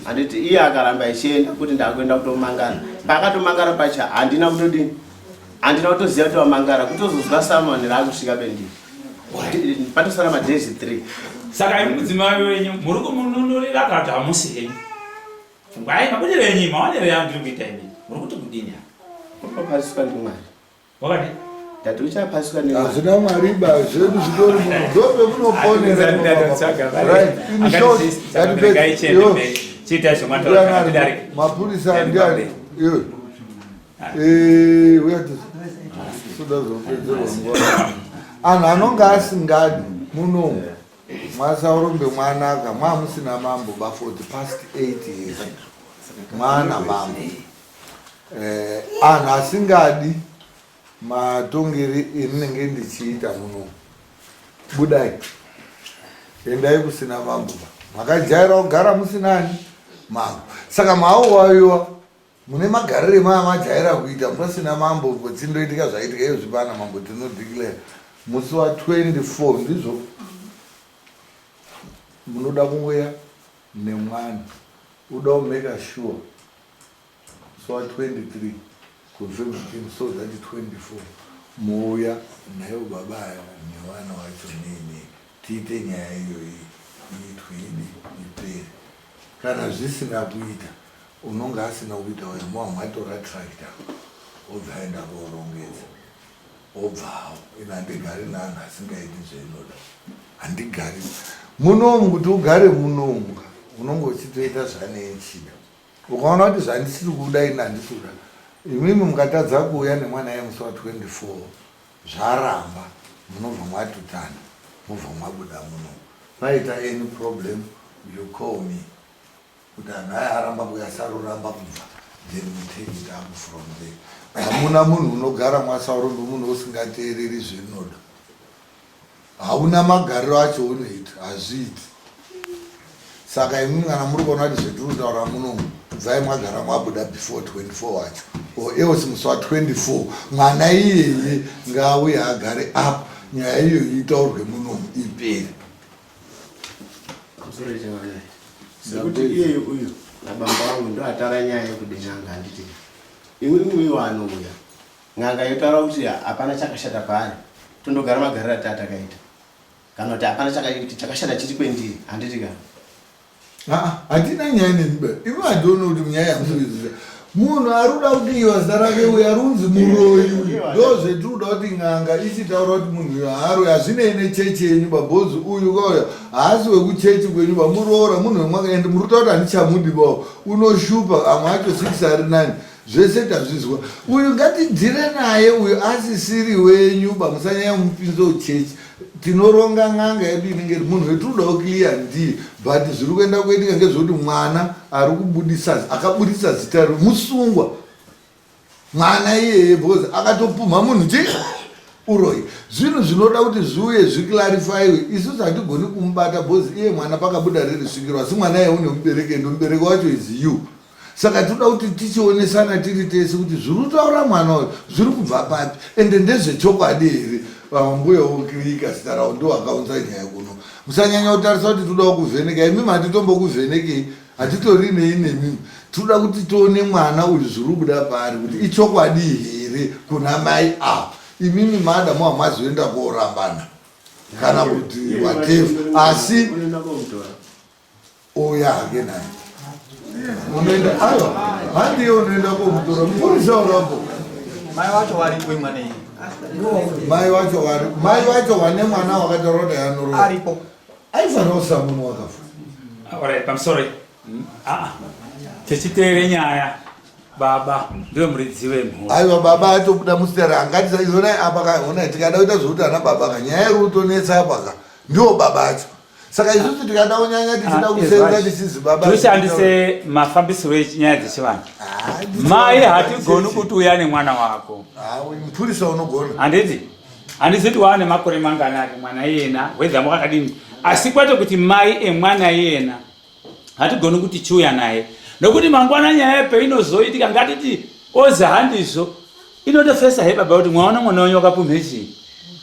Speaker 1: Handiti iye akaramba achienda kuti ndakuenda kutomangara. Pakatomangara pacha handina kutodini, handina kutoziva kuti wamangara, kutozozwa samani raakusvika pendiri. Patosara madhezi 3.
Speaker 5: Saka imi mudzimai wenyu muri kumununurira kana kuti hamusi henyu? Pfungwai mabudiro enyu maonero yandiri kuita inini muri kuti kudini?
Speaker 1: Unopasiswa ndiMwari.
Speaker 5: Wakati?
Speaker 1: Tati uchapasiswa ndiMwari.
Speaker 2: Hazvina Mwari ba zvedu zvitori munhu ndope munoponera. Mapurisa ndiani? Iwe. Suda zopedzerwa nguva. Anhu anonge asingadi munomu mwaSaurombe mwanaka mwamusina mambo ba for the past 8 years. Mwana mambo. Anhu asingadi matongeri inenge ndichiita munomu. Budai. Endai kusina mambo. Makajaira kugara musinani mambo. Saka maauwayiwa mune magarire majaira kuita musina mambo tsindoitika zvaitika iyo zvipana mambo tinodeclare musi wa 24 ndizvo munoda kungoya nemwana uda kumeka sure musi wa 23 kuvhemutini so that 24 muuya nayo babaya newana wacho nini tiite nyaya iyoyi iitwe idi ipere. Kana zvisina kuita unonga asina kuita wemwa matora tractor obva aenda korongedza obvawo ina handigari naanhu asingaiti zveinoda handigari munomu kuti ugare munomu unonge uchitoita zvaneichida ukaona kuti zvandisiri kuda ina handisi kuda imimi mukatadza kuuya nemwana yemusi wa 24 zvaramba munobva mwatutana mubva mwabuda munomu paita any problem you call me kuti anhu aya aramba kuyasaruramba kubva then we take it up from there. Hamuna munhu unogara mwaSaurombe munhu usingateereri zvinoda. Hauna magariro acho unoita hazviiti. Saka imwe kana muri kuona kuti zvetiri kutaura munomu bvai mwagara mwabuda before 24 wacho else musi wa 24 mwana iyeye ngaauye agare up nyaya iyo itaurwe munomu ipere.
Speaker 1: Sekuti iye uyu nabamba wangu ndo atara nyaya yekuti n'anga handiti imwe wanouya n'anga yotaura kuti hapana chakashata paari tondogara magariro atakaita kana kuti hapana chakashata chiri kwendiri handiti kana
Speaker 2: handina nyaya nemiba imi hadiono kuti munyaya yamusoiziza munhu ari kuda kuti iwa zita rake uyu arunzi muroyi ndo zvetiri kuda kuti n'anga ichitaura kuti munhu uyu haaroi hazvinei nechechi yenyu babhozi uyu kauya haasi wekuchechi kwenyu bamuroora munhu wemwaka ende muri kutaura kuti handichamudi bawo unoshupa amwe acho 6 ari 9 zvese tazvizwa uyu ngatidhire naye uyu asisiri wenyu bamusanyaya mupinzo uchechi tinoronga n'anga yedu inenge munhu wetiri kuda kukiliya ndiye but zviri kuenda kuitika ngezvekuti mwana ari kubudisa akabudisa zita musungwa mwana iyeye because akatopumha munhu chi uroi zvinhu zvinoda kuti zviuye zviklarifaiwe isusu hatigoni kumubata because iye mwana pakabuda riri svikiro asi mwana iye une mubereki ende mubereki wacho is you. Saka toda kuti tichionesana tiri tese kuti zviri kutaura mwana uyu zviri kubva papi ende ndezvechokwadi here vamambuya wokirika zita rawo ndo akaunza nyaya kuno musanyanya kutarisa kuti toda kuvheneka. Imimi hatitombokuvenekei, hatitori neinemi. Toda kuti tione mwana uyu zviri kuda pari kuti ichokwadi here kuna mai ava. Imimi madam hamazoenda koorambana kana kuti whatever. Asi oya hake naye unoenda ayo handiye unoenda komutora mupurisa urambo.
Speaker 10: Mai wacho waripo imwana iyi.
Speaker 2: Mai wacho wane mwana wakatarota yanoroa
Speaker 10: aripo.
Speaker 2: Aifanira kusa munhu wakafa.
Speaker 5: Alright, I'm sorry. Tichitere nyaya baba ndiwe muridzi wemhuri.
Speaker 2: Aiwa baba atobuda musitera angati saizona apa kaona tikada kuita zvokuti ana baba ka nyaya rutonetsa apa ka ndiwo baba acho. Saka isusu tikada kunyanya tichida kusenza tisizi baba.
Speaker 5: Tushandise mafambisiro enyaya dzechivanhu. Mai hatigoni kuti uya nemwana wako.
Speaker 2: Mupurisa unogona.
Speaker 5: Handiziti wane makore manganani mwana iyena wedza mwakadini. Asi kwete kuti mai emwana iyena hatigoni kuti chiuya naye. Nokuti mangwana nyaya peinozoitika ngatiti ozi handizvo inotofesa he baba kuti mwaona mwana wenyu wakapumhe chii,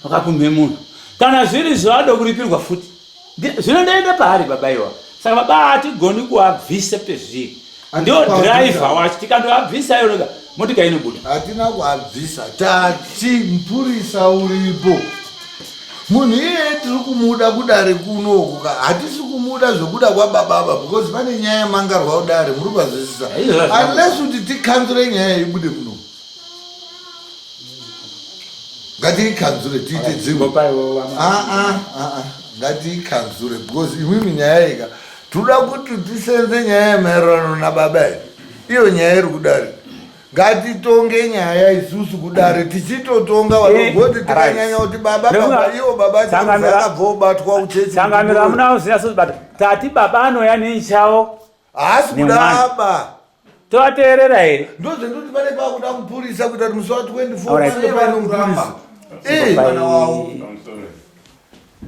Speaker 5: wakapumhe munhu. Kana zviri zvado kuripirwa futi zvinondoenda paari baba iwa. Saka baba hatigoni kuabvisa pezviri. Ndio driver wacho tikandoabvisa yoga motika inobuda.
Speaker 2: Hatina kuabvisa tati mupurisa uripo. Munhu iye tiri kumuda kudare kunoku hatisi kumuda zvokuda kwababa because pane nyaya mangarwa kudare muri kwazvisisa. Unless kuti tikanzure nyaya ibude muno. Ngatiikanzure tiite dzimwe. Ngatiikanzure because imimi nyaya ika toda kuti tisenze nyaya maererano nababa edu. Iyo nyaya iri kudare. Ngatitonge nyaya isusu kudare tichitotonga vanogoti tikanyanya kuti baba iwo baba akabvobatwa uchechi.
Speaker 5: Sangamira muna uzinasozibata tati baba anoya nenchawo.
Speaker 2: Haasi kuda aba.
Speaker 5: Toateerera here.
Speaker 2: Ndozvendoti pane pakuda mupurisa kuita kuti musi wa 24 pane panomupurisa. Mwana wawo.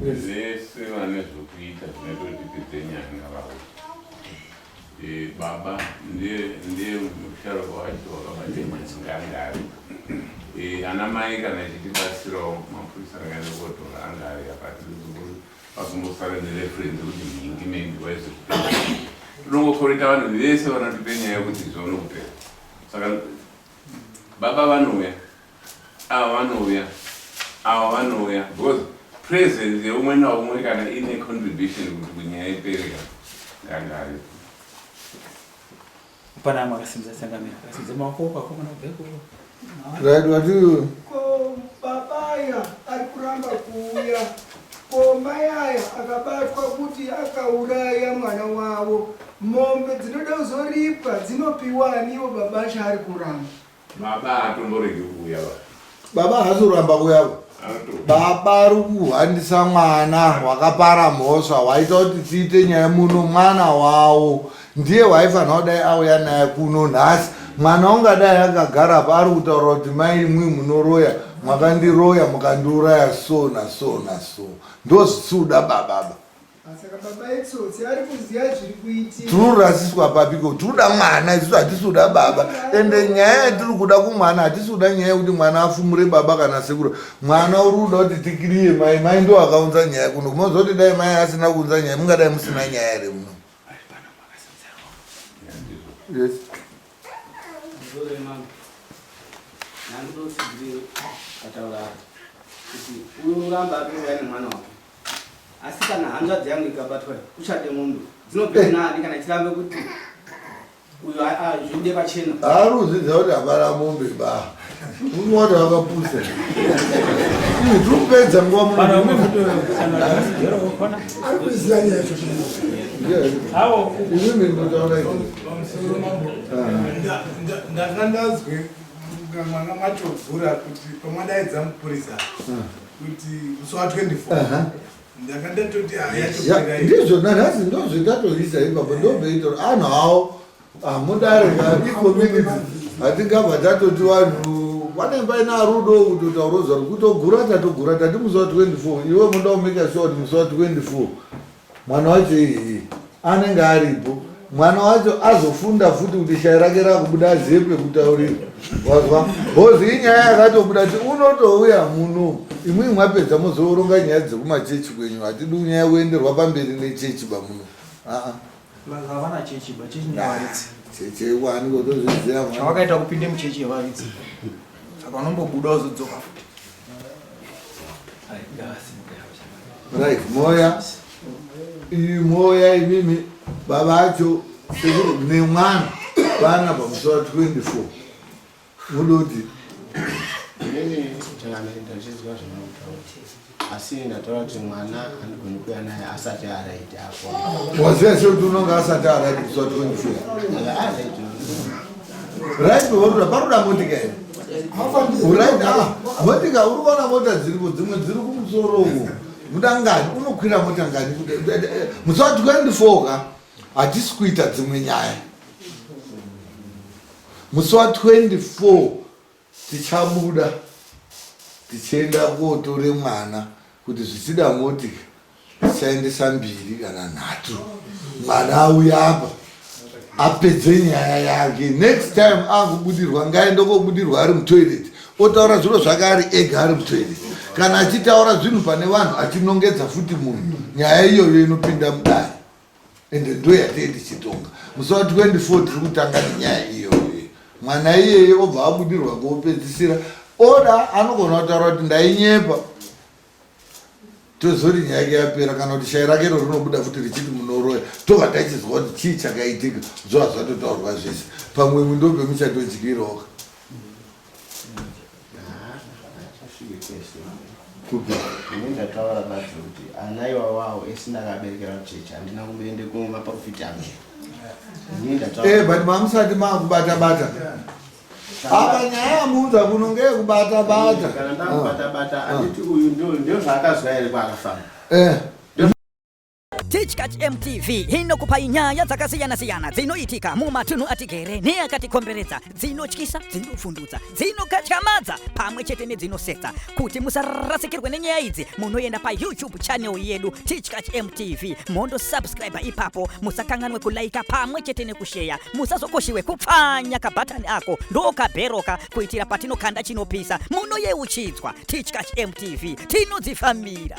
Speaker 16: Zvese vane zvokuita zvinototipedze nyanga vavo. Baba ndiye musharuka wacho wakabate madzingangari. Ana mai kana ichitibatsirawo mapurisa akaenda kotora angari apatipakumbosara nereferensi kuti mhingi maybe waizokupedza. Tinongokoreta vanhu vese vanotipe nyaya yekuti zvono kupedza. Saka baba vanouya, ava vanouya because presence yeumwe naumwe kana ine contribution kuti kunyaya ipereka ngangari.
Speaker 5: Pana makasimza sangamira kasimza maoko akomana kubeko.
Speaker 2: Right, what do you?
Speaker 8: Ko papaya ari kuramba kuuya. Ko mayaya akabatwa kuti akauraya mwana wavo. Mombe dzinoda kuzoripwa dzinopiwaniwo baba acho ari kuramba.
Speaker 16: Baba hatomboregi kuuya va.
Speaker 2: Baba haasi kuramba kuuya. Baba ari kuhandisa mwana wakapara mhosva waita kuti tiite nyaya muno mwana wawo. Ndiye waifanira kudai auya naye kuno nhasi. Mwana ungadai akagara pa ari kutaura kuti mai imwi munoroya mwakandiroya mukandiuraya so naso naso. Ndozvisuda baba.
Speaker 8: Saka baba etsotsi ari kuziya zviri kuitika.
Speaker 2: Tururasiswa papiko tuda mwana isusu hatisuda baba. Ende nyaya yatiri kuda kumwana hatisuda nyaya yekuti mwana afumure baba kana sekuru. Mwana uri kuda kuti tikiriye mai ndo akaunza nyaya kuno. Kumozoti dai mai asina kuunza nyaya mungadai musina nyaya ere muno. Yes.
Speaker 9: Ndore mama. Nando sigiri kataura. Kuti uramba akuya nemwana wako. Asi kana hanzva dzeyangu ikabatwa kuchade mundu dzinobvira nani kana chirambe kuti uyu zvinde pachena
Speaker 2: aruzvidza kuti hapana mombe ba unoti wakapusa ivi turikupedza nguva munoimimi ndinotaura
Speaker 17: ndakandazwe mwana matovhura kuti pamwadaidza mupurisa kuti musi wa 24 ndakandatoti
Speaker 2: ndizvona nhasi ndozvetatoisa ipapa ndobveitora anhu hawo mudarika icommunity hatingabva tatoti vanhu vanembaina rudo kutotaurozva kutogura tatogura tati musi wa 24 iwe muda kumeka sure kuti musi wa 24 mwana wacho anenge aripo mwana wacho azofunda futi kuti shai rake rakubuda zepe kutaurira wazwa hozi inyaya yakatobuda kuti unotouya muno imwi mwapedza muzooronga nyaya dzekumachechi kwenyu hatidi unyaya kuenderwa pamberi nechechi bamuno
Speaker 6: havana chechi ba chechi nevaridzi
Speaker 2: chechi wani kotozviziva
Speaker 6: zvawakaita kupinde muchechi yevaridzi saka unombobuda uzodzoka futi
Speaker 2: right moya moya imimi babacho nemwana vana pamusowa 24 mudoti
Speaker 1: inini ndachizwa zvinotaura asi ndataura kuti mwana anogona kuuya naye asati araiti apo
Speaker 2: waziva sekuti unonga asati araiti musowa 24 right worura paroda motika here right motika uri kuona mota dziripo dzimwe dziri kumusoro uko muda ngani unokwira mota ngani musowa 24 ka hatisi kuita dzimwe nyaya musowa 24 tichabuda tichienda kotore mwana kuti zvichida motika tichaendesa 2 kana 3 mwana auya apa apedze nyaya yake next time akubudirwa ngaende kobudirwa ari mutoilet otaura zviro zvake ari ega ari mutoilet kana achitaura zvinhu pane vanhu achinongedza futi munhu nyaya iyoyo inopinda mudare ende ndo yatei tichitonga musowa 24 tiri kutanga nenyaya iyoyo mwana iyeye obva abudirwa koopedzisira oda anogona kutaura kuti ndainyepa tozori nyaya yake yapera kana kuti shai rakero rinobuda futi richiti munoroya tobva tachizwa kuti chii chakaitika zvoa zvatotaurwa zvese pamwe mundobe muchatodyirawoka
Speaker 1: ini ndataura vacho kuti ana iwawawo esina akaberekera kuchechi handina kumboende kumaprofiti ame
Speaker 2: but mamusati makubata-bata apa nyaya yamuudza kuno ngeyekubata-bata
Speaker 1: kana ndakubata-bata handiti uyu ndio zvaakazwa here kwaakafamba
Speaker 3: Teachcatch MTV inokupa nyaya dzakasiyana-siyana dzinoitika mumatunhu atigere neakatikomberedza, dzinotyisa, dzinofundutsa, dzinokatyamadza pamwe chete nedzinosetsa. Kuti musarasikirwe nenyaya idzi, munoenda pa YouTube channel yedu Teachcatch MTV, mondo subscribe ipapo, musakanganwe kulaika pamwe chete nekushare, musazokoshiwe kupfanya kabhatani ako ndokabheroka kuitira patinokanda chinopisa munoyeuchidzwa. Teachcatch MTV tinodzifamira.